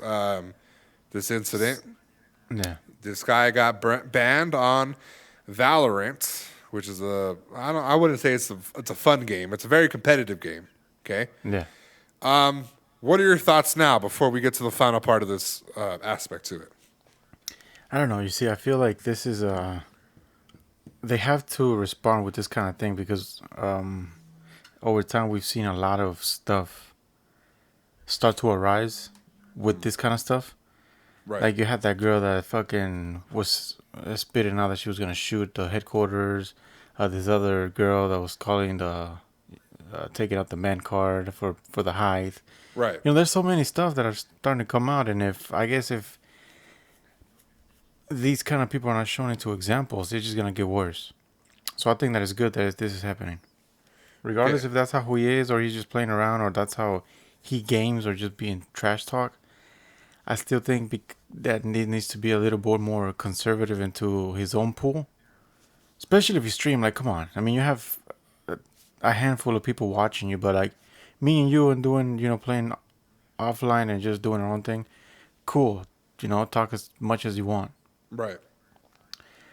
this incident. Yeah. This guy got banned on Valorant, which is I wouldn't say it's a fun game. It's a very competitive game. Okay. Yeah. What are your thoughts now before we get to the final part of this aspect to it? I don't know. You see, I feel like this is they have to respond with this kind of thing because over time we've seen a lot of stuff start to arise with this kind of stuff. Right. Like you had that girl that fucking was spitting out that she was gonna shoot the headquarters. This other girl that was calling the taking out the man card for the Hive. Right. There's so many stuff that are starting to come out, and if these kind of people are not shown into examples, they're just gonna get worse. So I think that it's good that this is happening, regardless if that's how he is, or he's just playing around, or that's how he games, or just being trash talk. I still think that needs to be a little bit more conservative into his own pool, especially if you stream. Like, come on, I mean, you have a handful of people watching you, but like me and you and doing, playing offline and just doing our own thing, cool. Talk as much as you want. Right.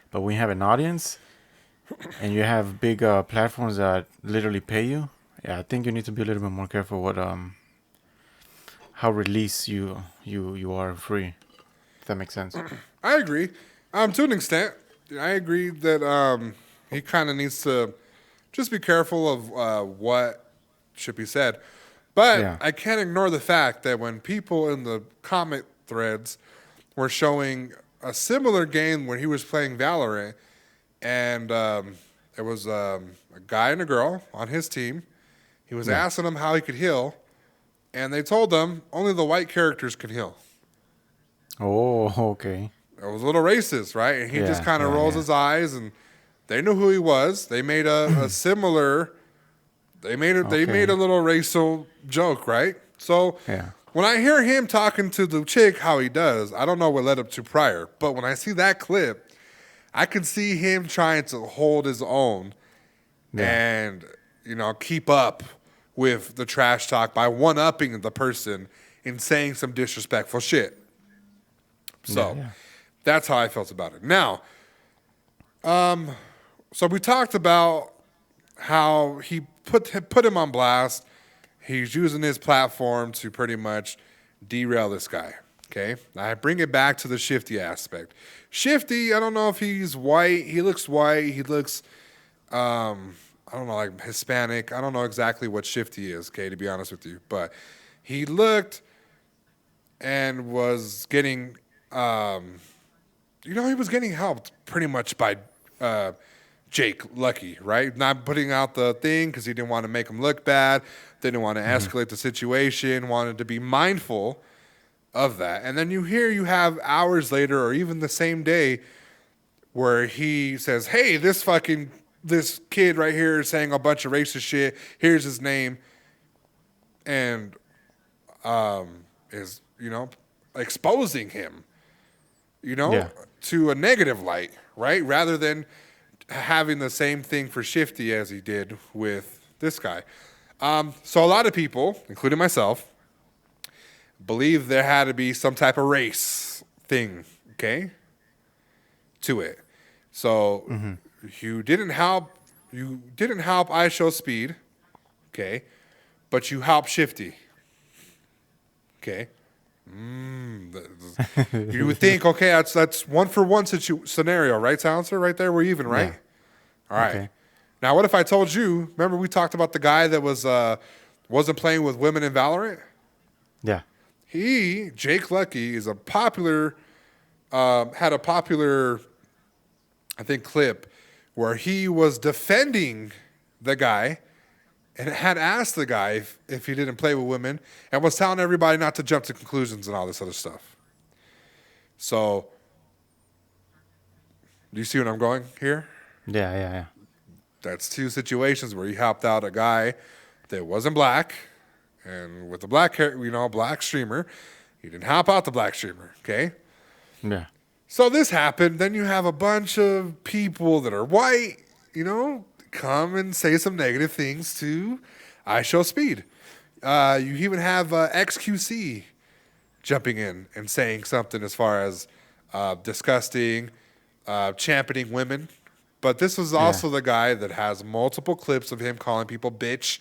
But when you have an audience and you have big platforms that literally pay you, yeah, I think you need to be a little bit more careful what how release you are free. If that makes sense. I agree. To an extent, I agree that he kind of needs to just be careful of what should be said. But Yeah. I can't ignore the fact that when people in the comment threads were showing a similar game when he was playing Valorant, and it was a guy and a girl on his team. He was asking him how he could heal, and they told him only the white characters can heal. Oh, okay. It was a little racist, right? And he just Yeah, kind of yeah, rolls yeah. his eyes, and they knew who he was. They made a similar. They made a little racial joke, right? So Yeah. when I hear him talking to the chick how he does, I don't know what led up to prior, but when I see that clip, I can see him trying to hold his own and keep up with the trash talk by one-upping the person and saying some disrespectful shit. So that's how I felt about it. Now, so we talked about how he put him on blast. He's using his platform to pretty much derail this guy. Okay, I bring it back to the Shifty aspect. Shifty, I don't know if he's white. He looks white. He looks, I don't know, like Hispanic. I don't know exactly what Shifty is, okay, to be honest with you. But he looked and was getting, he was getting helped pretty much by Jake Lucky, right? Not putting out the thing because he didn't want to make him look bad. Didn't want to escalate the situation. Wanted to be mindful of that. And then you have hours later or even the same day where he says, hey, this kid right here is saying a bunch of racist shit. Here's his name. And is, exposing him, to a negative light, right? Rather than having the same thing for Shifty as he did with this guy. So a lot of people, including myself, believe there had to be some type of race thing, okay, to it. So you didn't help IShowSpeed, okay, but you helped Shifty, okay. You would think, okay, that's 1-for-1 scenario, right, Silencer? Right there, we're even, right? Yeah. All right. Okay. Now, what if I told you? Remember, we talked about the guy that wasn't playing with women in Valorant. Yeah. Jake Lucky, is had a popular, I think, clip where he was defending the guy and had asked the guy if he didn't play with women and was telling everybody not to jump to conclusions and all this other stuff. So, do you see what I'm going here? Yeah. That's two situations where he helped out a guy that wasn't black, and with the black streamer, he didn't help out the black streamer, okay? Yeah. So this happened. Then you have a bunch of people that are white, come and say some negative things to IShowSpeed. You even have XQC jumping in and saying something as far as disgusting, championing women. But this was also the guy that has multiple clips of him calling people bitch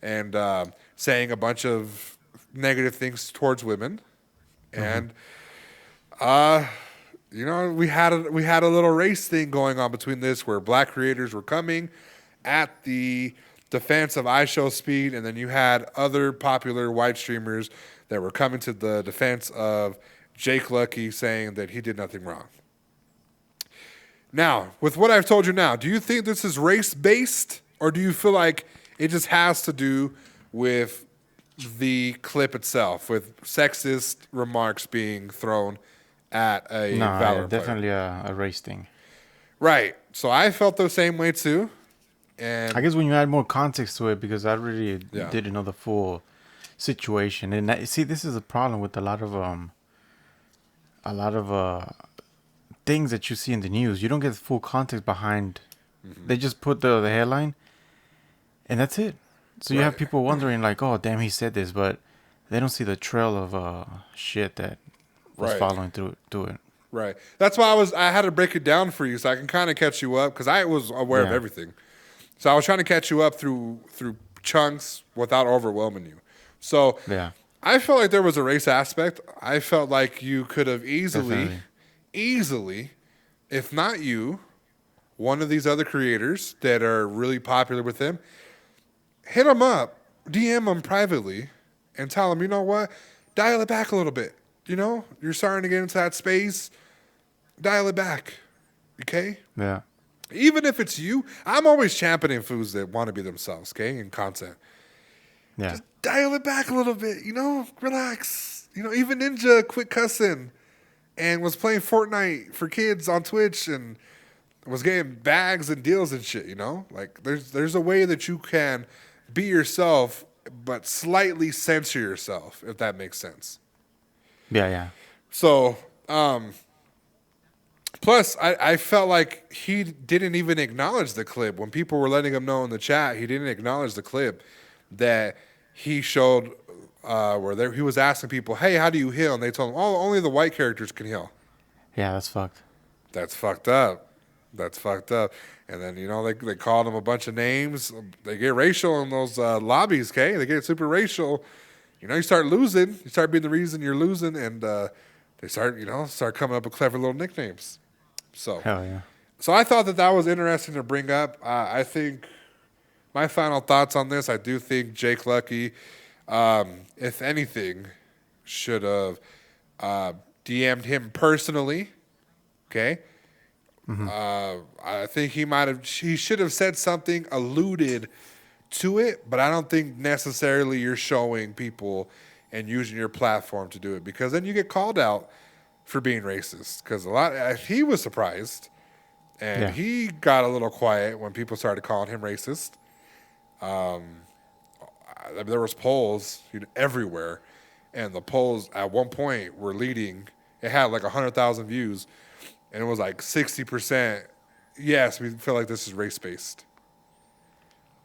and saying a bunch of negative things towards women. And we had a little race thing going on between this, where black creators were coming at the defense of IShowSpeed, and then you had other popular white streamers that were coming to the defense of Jake Lucky, saying that he did nothing wrong. Now, with what I've told you now, do you think this is race-based, or do you feel like it just has to do with the clip itself, with sexist remarks being thrown at a Valorant definitely player? a race thing. Right. So I felt the same way too. And I guess when you add more context to it, because I really didn't know the full situation, and see, this is a problem with a lot of things that you see in the news. You don't get the full context behind. They just put the headline, and that's it. So you have people wondering, like, oh, damn, he said this, but they don't see the trail of shit that was following through it. Right. That's why I had to break it down for you so I can kind of catch you up, because I was aware of everything. So I was trying to catch you up through chunks without overwhelming you. So I felt like there was a race aspect. I felt like you could have easily, if not you, one of these other creators that are really popular with him, hit him up, DM him privately, and tell him, you know what, dial it back a little bit. You're starting to get into that space. Dial it back, okay? Yeah. Even if it's you, I'm always championing foods that want to be themselves, okay, in content. Yeah. Just dial it back a little bit, relax. Even Ninja quit cussing and was playing Fortnite for kids on Twitch and was getting bags and deals and shit, Like, there's a way that you can be yourself but slightly censor yourself, if that makes sense. Yeah. So, plus, I felt like he didn't even acknowledge the clip. When people were letting him know in the chat, he didn't acknowledge the clip that he showed where he was asking people, hey, how do you heal? And they told him, oh, only the white characters can heal. Yeah, that's fucked. That's fucked up. And then, they called him a bunch of names. They get racial in those lobbies, okay? They get super racial. You start losing. You start being the reason you're losing, and they start coming up with clever little nicknames. So, hell yeah. So I thought that was interesting to bring up. I think my final thoughts on this, I do think Jake Lucky, if anything, should have DM'd him personally. Okay. I think he should have said something, alluded to it, but I don't think necessarily you're showing people and using your platform to do it, because then you get called out for being racist. Because he was surprised, and he got a little quiet when people started calling him racist. There was polls everywhere, and the polls at one point were leading. It had like 100,000 views, and it was like 60%. Yes, we feel like this is race based.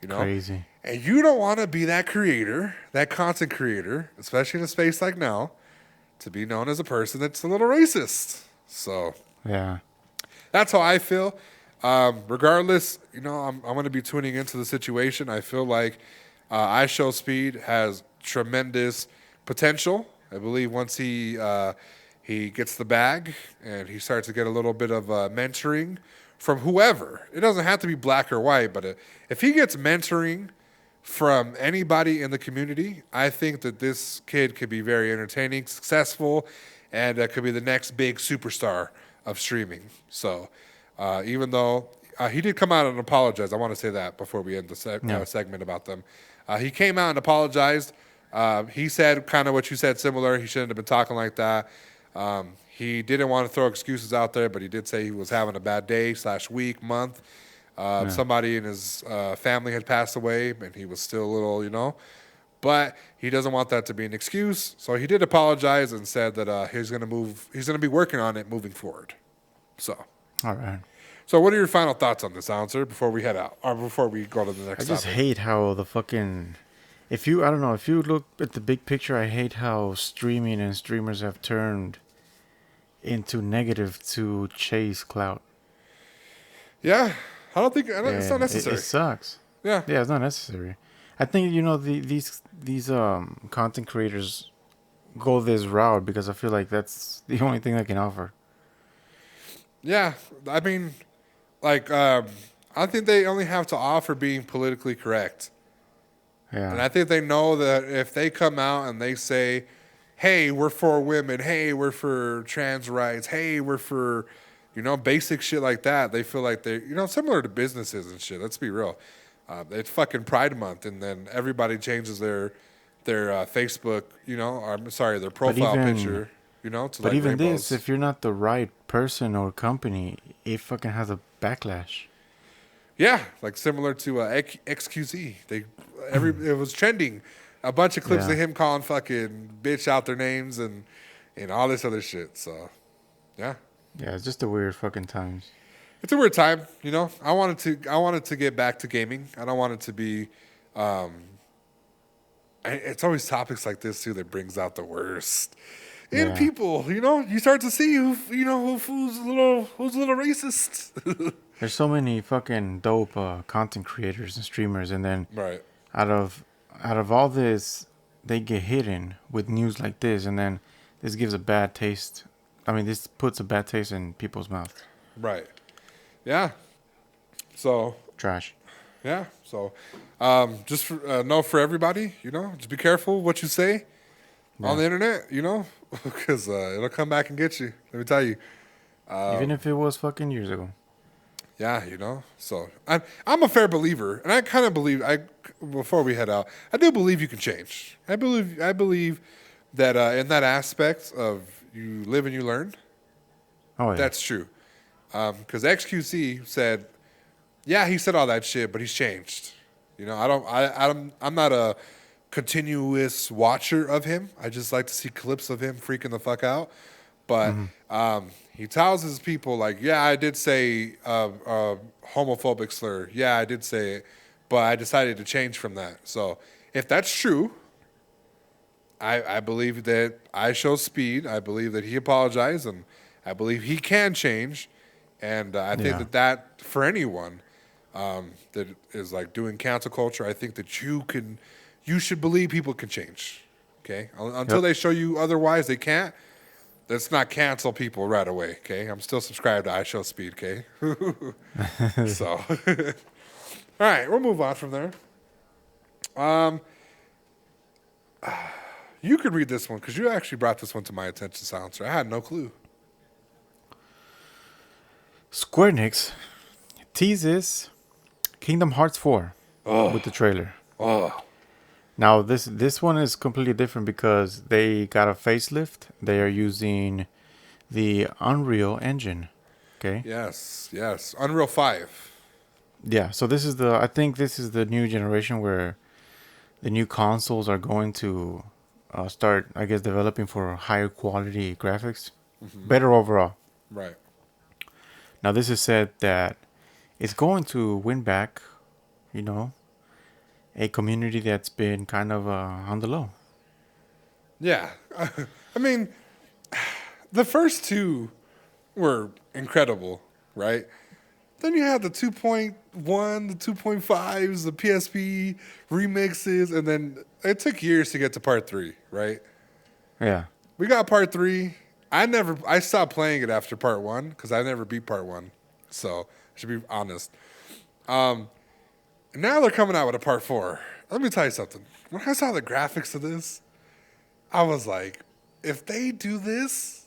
You know? Crazy. And you don't want to be that creator, that content creator, especially in a space like now, to be known as a person that's a little racist. So Yeah. that's how I feel. Regardless, you know, I'm going to be tuning into the situation. I feel like IShowSpeed has tremendous potential. I believe once he gets the bag and he starts to get a little bit of mentoring from whoever. It doesn't have to be black or white, but if he gets mentoring from anybody in the community, I think that this kid could be very entertaining, successful, and could be the next big superstar of streaming. So even though he did come out and apologize, I want to say that before we end the segment about them. He came out and apologized. He said kind of what you said, similar. He shouldn't have been talking like that. He didn't want to throw excuses out there, but he did say he was having a bad day / week, month. Somebody in his family had passed away, and he was still a little, you know. But he doesn't want that to be an excuse, so he did apologize and said that he's going to be working on it moving forward. So, all right. So, what are your final thoughts on this, Ouncer, before we head out, or before we go to the next? I just hate how the fucking. I don't know, if you look at the big picture, I hate how streaming and streamers have turned into negative to chase clout. Yeah. It's not necessary. It sucks. Yeah, it's not necessary. I think these content creators go this route because I feel like that's the only thing they can offer. Yeah, I mean, like I think they only have to offer being politically correct. Yeah, and I think they know that if they come out and they say, "Hey, we're for women. Hey, we're for trans rights. Hey, we're for." Basic shit like that. They feel like they're, similar to businesses and shit. Let's be real. It's fucking Pride Month, and then everybody changes their Facebook, their profile picture, to but like even rainbows. this, if you're not the right person or company, it fucking has a backlash. Yeah, like similar to XQC. It was trending. A bunch of clips of him calling fucking bitch out their names and all this other shit. So, yeah. Yeah, it's just a weird fucking times. It's a weird time, I wanted to get back to gaming. I don't want it to be. It's always topics like this too that brings out the worst in people. You start to see who's a little racist. There's so many fucking dope content creators and streamers, and then out of all this, they get hidden with news like this, and then this gives a bad taste. I mean, this puts a bad taste in people's mouth. Right. Yeah. So. Trash. Yeah. So, just know for everybody, just be careful what you say on the internet, because it'll come back and get you. Let me tell you. Even if it was fucking years ago. Yeah, So I'm a fair believer, and I kind of believe before we head out, I do believe you can change. I believe that in that aspect of you live and you learn. Oh yeah, that's true. Because XQC said, yeah, he said all that shit, but he's changed. I'm not a continuous watcher of him. I just like to see clips of him freaking the fuck out. But he tells his people like, yeah, I did say homophobic slur. Yeah, I did say it, but I decided to change from that. So if that's true, I believe that IShowSpeed. I believe that he apologized, and I believe he can change. And I think that for anyone that is like doing cancel culture, I think that you should believe people can change. Okay, until they show you otherwise, they can't. Let's not cancel people right away. Okay, I'm still subscribed to IShowSpeed. Okay, so all right, we'll move on from there. You could read this one because you actually brought this one to my attention, Silencer. I had no clue. Square Enix teases Kingdom Hearts 4 with the trailer. Now this one is completely different because they got a facelift. They are using the Unreal Engine. Okay. Yes. Unreal 5. Yeah. So I think this is the new generation where the new consoles are going to start, I guess, developing for higher quality graphics, better overall. Right. Now this is said that it's going to win back, a community that's been kind of on the low. Yeah. I mean, the first two were incredible, right? Then you had the 2.1, the 2.5s, the PSP remixes, and then it took years to get to part 3, right? Yeah. We got part 3. I stopped playing it after part 1 because I never beat part 1. So, I should be honest. Now they're coming out with a part 4. Let me tell you something. When I saw the graphics of this, I was like, if they do this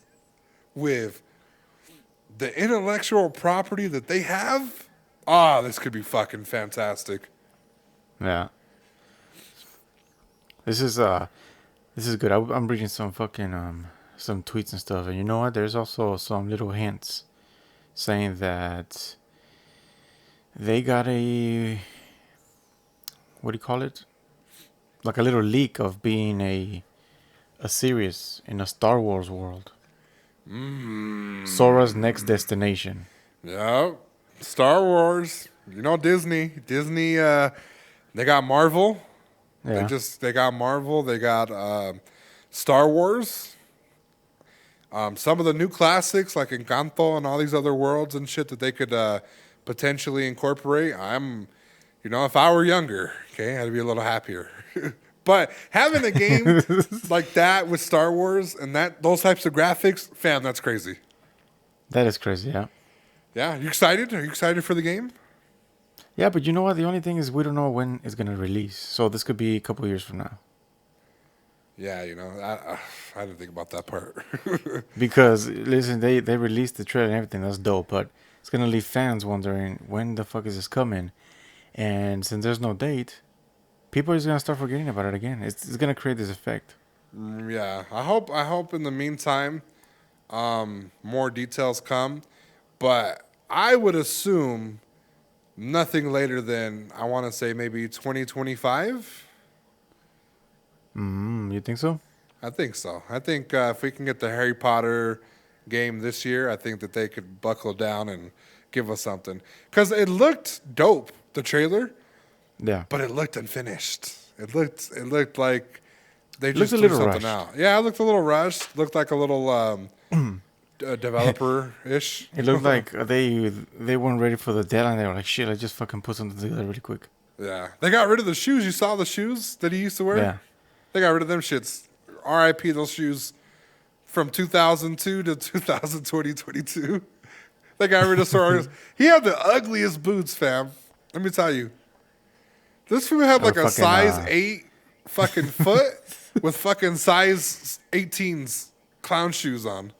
with the intellectual property that they have, this could be fucking fantastic. Yeah. This is good. I'm reading some fucking some tweets and stuff, and you know what? There's also some little hints saying that they got a, what do you call it? Like a little leak of being a series in a Star Wars world. Sora's next destination. Yeah. Star Wars. You know Disney. Disney, they got Marvel. Yeah. They got Marvel. They got Star Wars. Some of the new classics like Encanto and all these other worlds and shit that they could potentially incorporate. If I were younger, okay, I'd be a little happier. But having a game like that with Star Wars and those types of graphics, fam, that's crazy. That is crazy, yeah. Yeah, you excited? Are you excited for the game? Yeah, but you know what? The only thing is we don't know when it's gonna release. So this could be a couple years from now. Yeah, I didn't think about that part. Because listen, they released the trailer and everything. That's dope, but it's gonna leave fans wondering when the fuck is this coming. And since there's no date, people are just gonna start forgetting about it again. It's gonna create this effect. Yeah, I hope in the meantime, more details come, but I would assume nothing later than I want to say maybe 2025. You think so? I think so. I think if we can get the Harry Potter game this year, I think that they could buckle down and give us something. Because it looked dope, the trailer, Yeah. but it looked unfinished. It looked like they Looked just a threw little something rushed. out. Yeah, it looked a little rushed. Looked like a little developer-ish. It looked like they weren't ready for the deadline. They were like, shit, I just fucking put something together really quick. Yeah. They got rid of the shoes. You saw the shoes that he used to wear? Yeah. They got rid of them shits. R.I.P. those shoes from 2002 to 2022. They got rid of Sora's. He had the ugliest boots, fam. Let me tell you. This fool had like a size 8 fucking foot with fucking size 18's clown shoes on.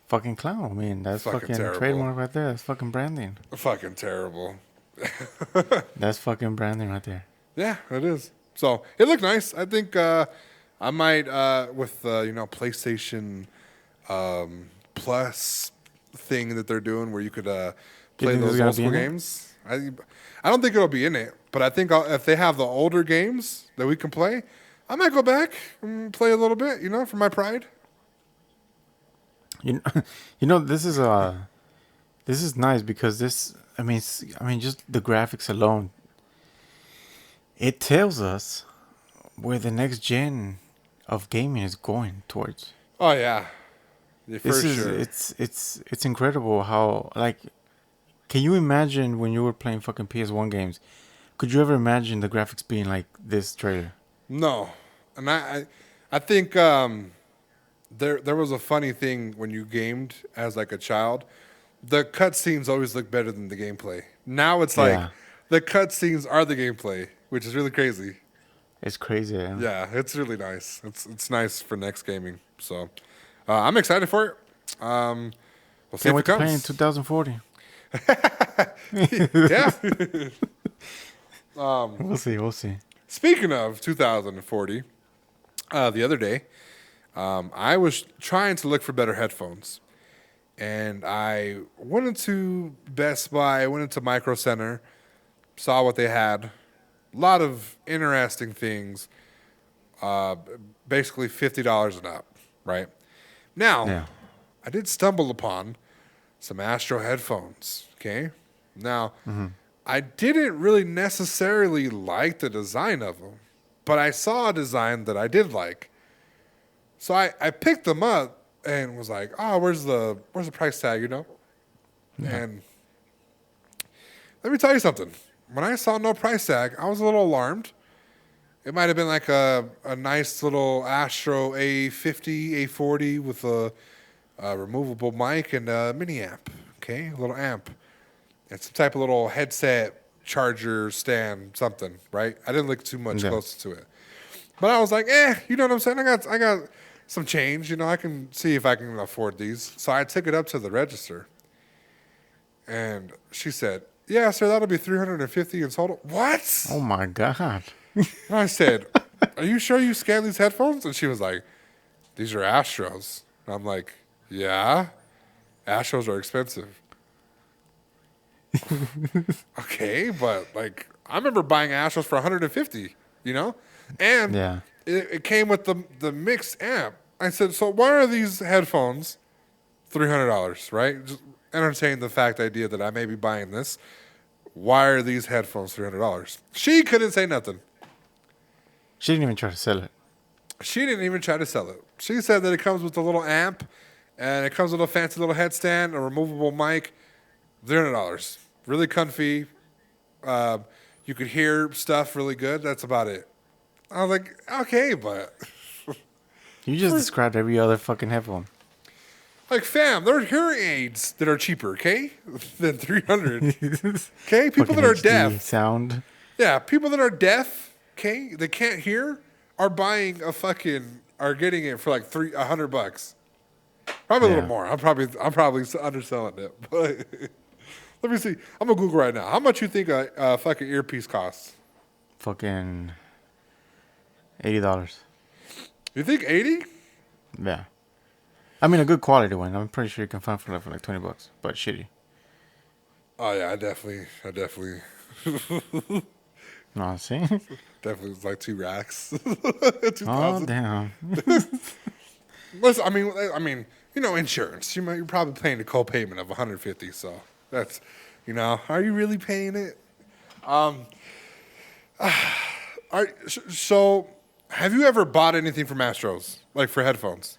Fucking clown. I mean, that's fucking terrible. trademark right there. That's fucking branding. Fucking terrible. That's fucking branding right there. Yeah, it is. So it looked nice. I think I might with PlayStation Plus thing that they're doing where you could play think those it's gonna old school be in it? games. I don't think it'll be in it, but I think if they have the older games that we can play, I might go back and play a little bit. For my pride. You know, this is nice because this. I mean, just the graphics alone. It tells us where the next gen of gaming is going towards. Oh yeah, for sure. It's incredible how, like, can you imagine when you were playing fucking PS1 games? Could you ever imagine the graphics being like this trailer? No, and I think there was a funny thing when you gamed as like a child. The cutscenes always look better than the gameplay. Now it's like the cutscenes are the gameplay, which is really crazy. It's crazy. Yeah, it's really nice. It's nice for next gaming. So I'm excited for it. We'll see Can't wait if to it play in comes. 2040. Yeah. We'll see. Speaking of 2040, the other day, I was trying to look for better headphones. And I went into Best Buy, went into Micro Center, saw what they had. A lot of interesting things. Basically $50 and up, right? Now, I did stumble upon some Astro headphones, okay? Now, I didn't really necessarily like the design of them, but I saw a design that I did like. So I picked them up and was like, oh, where's the price tag, you know? Yeah. And let me tell you something. When I saw no price tag, I was a little alarmed. It might have been like a nice little Astro A50, A40 with a removable mic and a mini amp, okay? A little amp. And some type of little headset, charger, stand, something, right? I didn't look too much closer to it. But I was like, you know what I'm saying? I got some change, you know, I can see if I can afford these. So I took it up to the register. And she said, yeah, sir, that'll be $350 in total. What? Oh, my God. And I said, are you sure you scanned these headphones? And she was like, these are Astros. And I'm like, yeah, Astros are expensive. Okay, but like I remember buying Astros for $150, you know? And it came with the mixed amp. I said, so why are these headphones $300, right? Just entertain the idea that I may be buying this. Why are these headphones $300? She couldn't say nothing. She didn't even try to sell it. She didn't even try to sell it. She said that it comes with a little amp, and it comes with a fancy little headstand, a removable mic, $300. Really comfy. You could hear stuff really good. That's about it. I was like, okay, but... You just described every other fucking headphone. Like, fam, there are hearing aids that are cheaper, okay, than $300. Okay, people that are deaf. Sound. Yeah, people that are deaf, okay, they can't hear, are buying are getting it for like $100. Probably a little more. I'm probably underselling it, but let me see. I'm gonna Google right now. How much you think a fucking earpiece costs? Fucking $80. You think 80? Yeah. I mean, a good quality one. I'm pretty sure you can find for like $20, but shitty. Oh yeah, I definitely. No, see? Definitely was like 2 racks. 2,000. Oh damn. Listen, I mean, you know, insurance. You're probably paying a co-payment of $150. So that's, you know, are you really paying it? So, have you ever bought anything from Astros, like for headphones?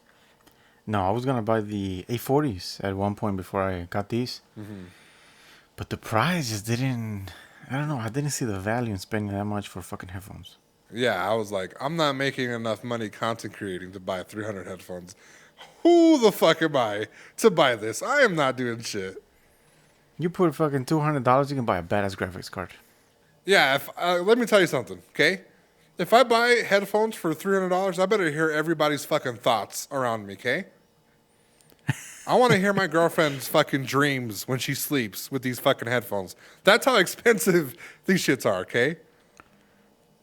No, I was gonna buy the A40s at one point before I got these, but the price just didn't. I don't know. I didn't see the value in spending that much for fucking headphones. Yeah, I was like, I'm not making enough money content creating to buy 300 headphones. Who the fuck am I to buy this? I am not doing shit. You put fucking $200, you can buy a badass graphics card. Yeah, let me tell you something, okay? If I buy headphones for $300, I better hear everybody's fucking thoughts around me, okay? I want to hear my girlfriend's fucking dreams when she sleeps with these fucking headphones. That's how expensive these shits are, okay?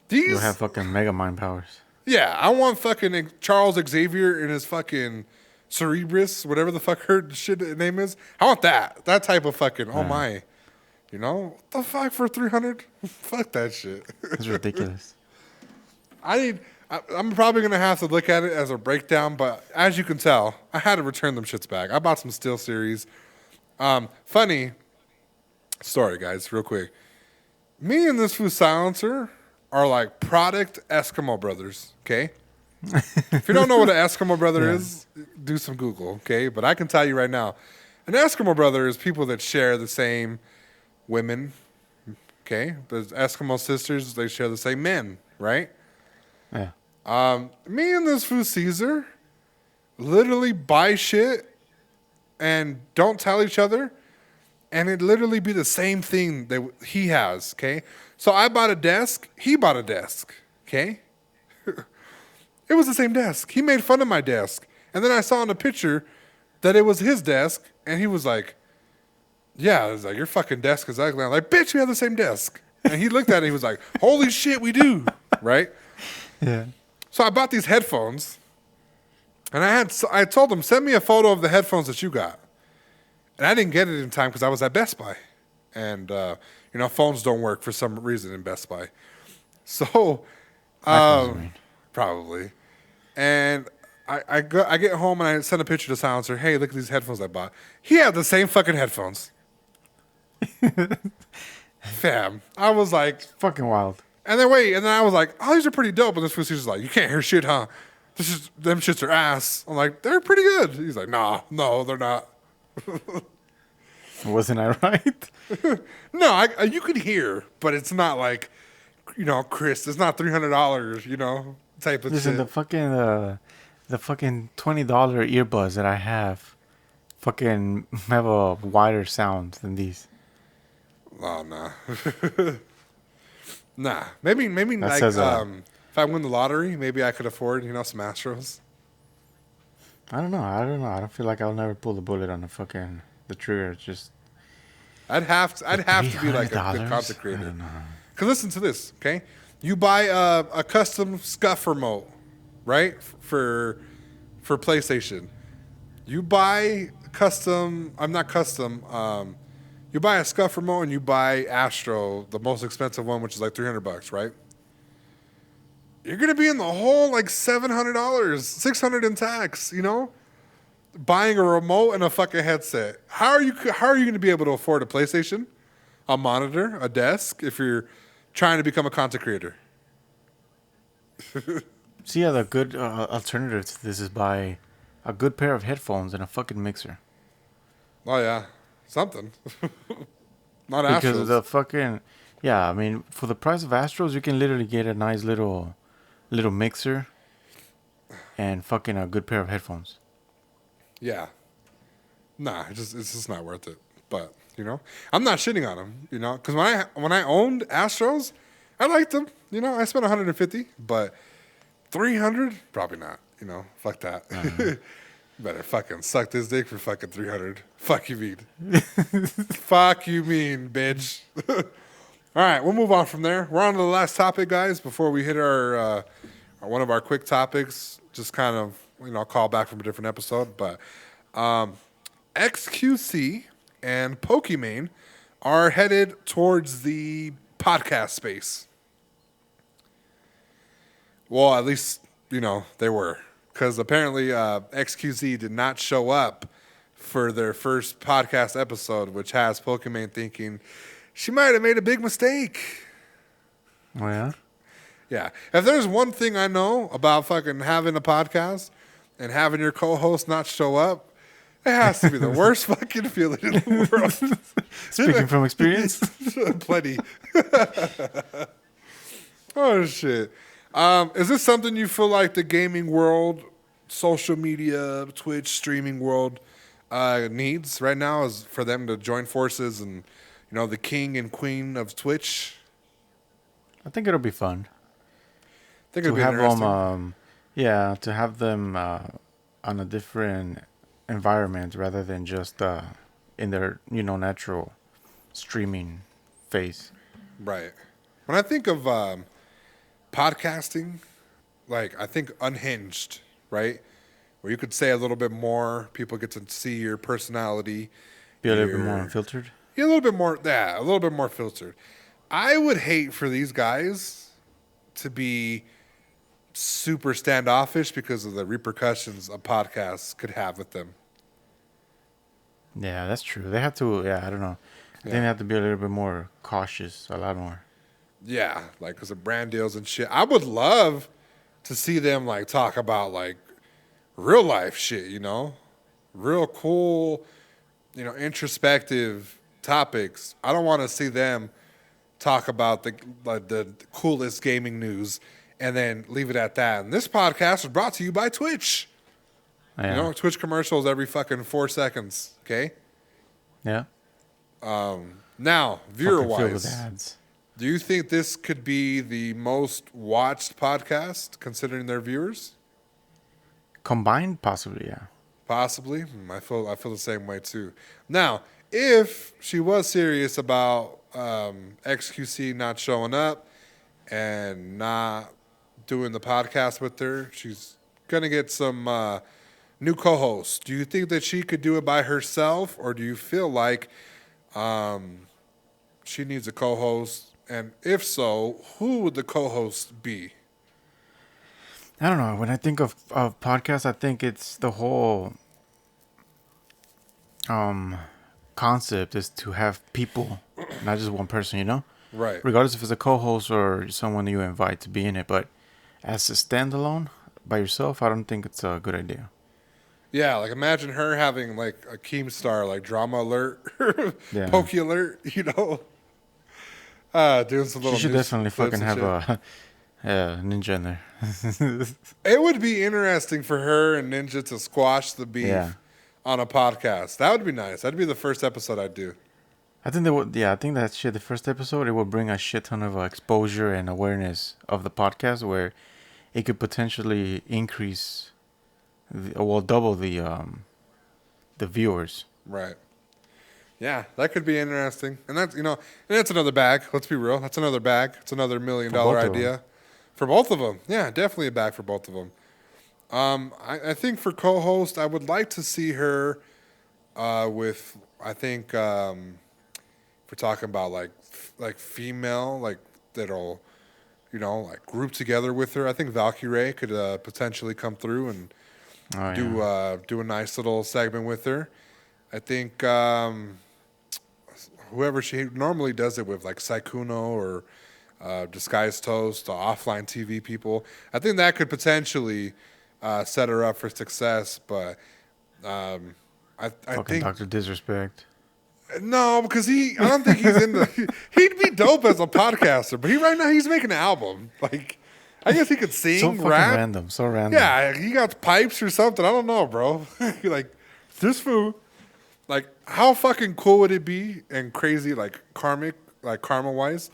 You'll have fucking mega mind powers. Yeah, I want fucking Charles Xavier in his fucking Cerebrus, whatever the fuck her shit name is. I want that. That type of fucking, oh my. You know? What the fuck for 300? Fuck that shit. It's ridiculous. I'm probably going to have to look at it as a breakdown, but as you can tell, I had to return them shits back. I bought some SteelSeries. Funny story, guys, real quick. Me and this food silencer are like product Eskimo brothers, okay? If you don't know what an Eskimo brother is, do some Google, okay? But I can tell you right now, an Eskimo brother is people that share the same women, okay? The Eskimo sisters, they share the same men, right? Yeah. Me and this food Caesar literally buy shit and don't tell each other, and it literally be the same thing that he has, okay? So I bought a desk, he bought a desk, okay? It was the same desk. He made fun of my desk. And then I saw in the picture that it was his desk, and he was like, yeah, I was like, your fucking desk is ugly. I'm like, bitch, we have the same desk. And he looked at it, he was like, holy shit, we do, right? Yeah. So I bought these headphones, and I told him, send me a photo of the headphones that you got. And I didn't get it in time because I was at Best Buy. And, you know, phones don't work for some reason in Best Buy. So, probably. And I get home and I send a picture to Silencer. Hey, look at these headphones I bought. He had the same fucking headphones. Fam, I was like, Fucking wild. and then I was like, oh, these are pretty dope. And this was just like, you can't hear shit, huh? Them shits are ass. I'm like, they're pretty good. He's like, nah, no, they're not. Wasn't I right? No, you could hear, but it's not like, Chris, it's not $300, type of Listen, shit. the fucking $20 earbuds that I have fucking have a wider sound than these. Oh, nah. Nah. Maybe That like, says, if I win the lottery, maybe I could afford, some Astros. I don't know. I don't feel like I'll never pull the bullet on the trigger. It's just I'd have to be like a good $300? content I creator. don't know. Because listen to this, okay? You buy a custom scuff remote, right? For PlayStation. You buy you buy a scuff remote and you buy Astro, the most expensive one, which is like $300, right? You're gonna be in the hole like $700, $600 in tax, buying a remote and a fucking headset. How are you gonna be able to afford a PlayStation, a monitor, a desk if you're trying to become a content creator? See, yeah, the good alternative to this is buy a good pair of headphones and a fucking mixer. Oh yeah, something. Not Because Astros. the fucking I mean, for the price of Astros, you can literally get a nice little mixer and fucking a good pair of headphones. Yeah. Nah, it's just not worth it. But I'm not shitting on them. Because when I owned Astros, I liked them. I spent 150, but 300 probably not. Fuck that. Better fucking suck this dick for fucking 300. Fuck you mean. Fuck you mean, bitch. All right, we'll move on from there. We're on to the last topic, guys. Before we hit our one of our quick topics, just kind of call back from a different episode, but XQC and Pokimane are headed towards the podcast space. Well, at least they were, because apparently XQC did not show up for their first podcast episode, which has Pokimane thinking she might have made a big mistake. Oh, yeah? Yeah. If there's one thing I know about fucking having a podcast and having your co-host not show up, it has to be the worst fucking feeling in the world. Speaking from experience? Plenty. Oh, shit. Is this something you feel like the gaming world, social media, Twitch, streaming world needs right now, is for them to join forces and, the king and queen of Twitch? I think it'll be fun. I think it'll To be have interesting. them, to have them on a different environment rather than just in their, natural streaming phase. Right. When I think of podcasting, like I think Unhinged, right? Where you could say a little bit more, people get to see your personality. Be a little bit more unfiltered. Yeah, a little bit more filtered. I would hate for these guys to be super standoffish because of the repercussions a podcast could have with them. Yeah, that's true. They have to, I don't know. I think they have to be a little bit more cautious, a lot more. Yeah, like because of brand deals and shit. I would love to see them like talk about like real life shit, real cool, introspective topics. I don't want to see them talk about the coolest gaming news and then leave it at that. And this podcast was brought to you by Twitch. Yeah. Twitch commercials every fucking 4 seconds. Okay. Yeah. Now, viewer Fucking filled with wise, ads. do you think this could be the most watched podcast considering their viewers? Combined, possibly, yeah. Possibly. I feel the same way too. Now, if she was serious about XQC not showing up and not doing the podcast with her, she's gonna get some new co-hosts. Do you think that she could do it by herself, or do you feel like she needs a co-host? And if so, who would the co-host be? I don't know. When I think of podcasts, I think it's the whole concept is to have people not just one person, you know? Right. Regardless if it's a co-host or someone you invite to be in it. But as a standalone, by yourself, I don't think it's a good idea. Yeah, like imagine her having like a Keemstar, like drama alert, Yeah. pokey alert, you know? Doing some She little should news definitely clips fucking and have shit. a ninja in there. It would be interesting for her and Ninja to squash the beef Yeah. on a podcast. That would be nice. That'd be the first episode I'd do. I think I think that shit, the first episode, it will bring a shit ton of exposure and awareness of the podcast where it could potentially increase, double the viewers. Right. Yeah, that could be interesting. And that's, and that's another bag. Let's be real. That's another bag. It's another $1 million both of idea. them. For both of them. Yeah, definitely a bag for both of them. I think for co-host, I would like to see her with, I think, if we're talking about like female, like that'll, like group together with her. I think Valkyrie could potentially come through and do a nice little segment with her. I think whoever she normally does it with, like Saikuno or Disguised Toast, offline TV people, I think that could potentially set her up for success. But I Fucking think Dr. Disrespect. no, because I don't think he's in the. He'd be dope as a podcaster, but right now he's making an album. Like, I guess he could sing, So fucking rap. random. So random. Yeah, he got pipes or something. I don't know, bro. Like, this fool. Like, how fucking cool would it be and crazy, like karma-wise,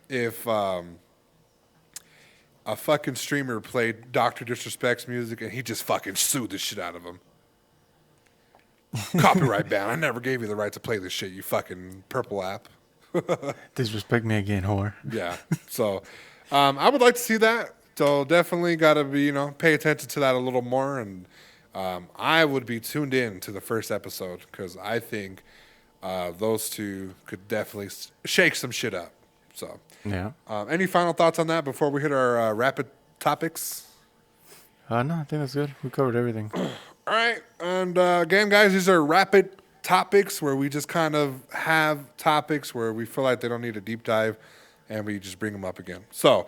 if a fucking streamer played Dr. Disrespect's music and he just fucking sued the shit out of him? Copyright ban. I never gave you the right to play this shit, you fucking purple app. Disrespect me again, whore. Yeah. So, I would like to see that. So definitely got to be, pay attention to that a little more. And I would be tuned in to the first episode because I think those two could definitely shake some shit up. So, Yeah. Any final thoughts on that before we hit our rapid topics? No, I think that's good. We covered everything. All right. And again, guys, these are rapid topics where we just kind of have topics where we feel like they don't need a deep dive and we just bring them up again. So,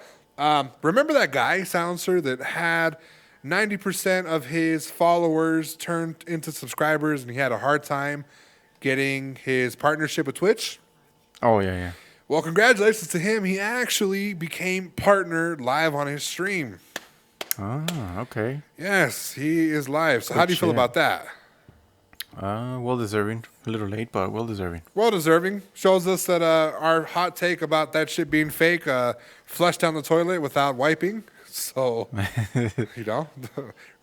remember that guy, Silencer, that had 90% of his followers turned into subscribers and he had a hard time getting his partnership with Twitch? Oh, yeah. Well, congratulations to him. He actually became partner live on his stream. Ah, okay. Yes, he is live. So how do you feel shit. about that? Well deserving. A little late, but well deserving. Well deserving. Shows us that our hot take about that shit being fake flushed down the toilet without wiping. So,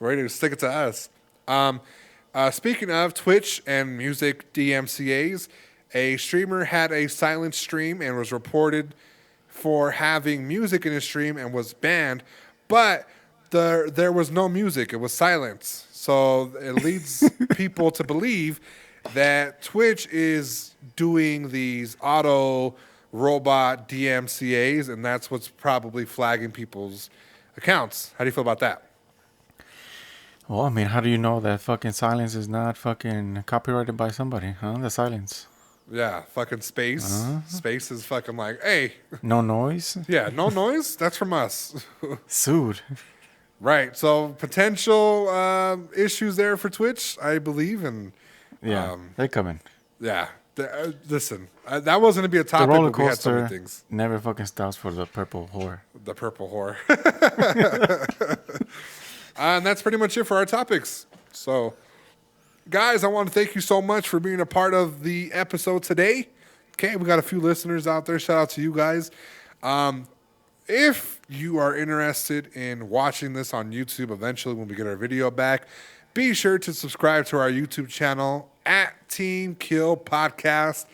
ready to stick it to us. Speaking of Twitch and music DMCAs, a streamer had a silent stream and was reported for having music in his stream and was banned, but there was no music. It was silence. So it leads people to believe that Twitch is doing these auto robot DMCAs, and that's what's probably flagging people's accounts. How do you feel about that? Well, I mean, how do you know that fucking silence is not fucking copyrighted by somebody, huh? The silence. Yeah, fucking space. Space is fucking like, hey. No noise? Yeah, no noise? That's from us. Sued. Right. So potential issues there for Twitch, I believe. And Yeah, they're coming. yeah. Listen, that wasn't going to be a The topic, roller but we had so many coaster things. never fucking stops for the purple whore. The purple whore. And that's pretty much it for our topics. So, guys, I want to thank you so much for being a part of the episode today. Okay, we got a few listeners out there. Shout out to you guys. If you are interested in watching this on YouTube eventually when we get our video back, be sure to subscribe to our YouTube channel at Team Kill Podcast.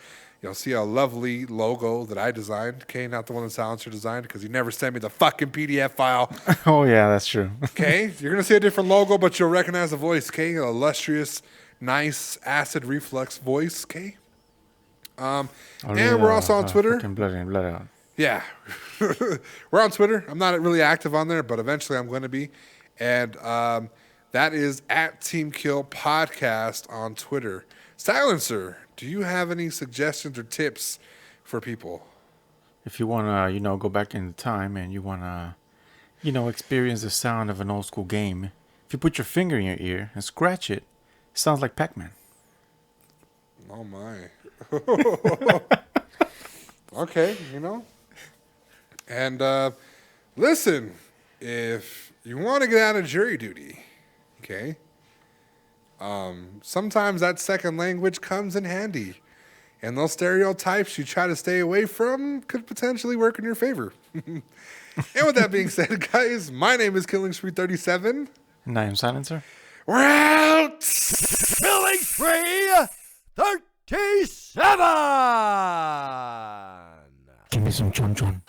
You'll see a lovely logo that I designed. Okay, not the one that Silencer designed because he never sent me the fucking PDF file. Oh, yeah, that's true. Okay, you're going to see a different logo, but you'll recognize the voice. Okay, an illustrious, nice acid reflux voice. Okay. And we're also on Twitter. Fucking blood out. Yeah. We're on Twitter. I'm not really active on there, but eventually I'm going to be. And that is at Team Kill Podcast on Twitter. Silencer, do you have any suggestions or tips for people. If you want to, go back in time and you want to, experience the sound of an old school game, if you put your finger in your ear and scratch it, it sounds like Pac-Man. Oh my. Okay, And listen, if you want to get out of jury duty, okay, sometimes that second language comes in handy. And those stereotypes you try to stay away from could potentially work in your favor. And with that being said, guys, my name is Killing Spree 37. And I am Silencer. We're out! Killing Spree 37! Give me some chon chon.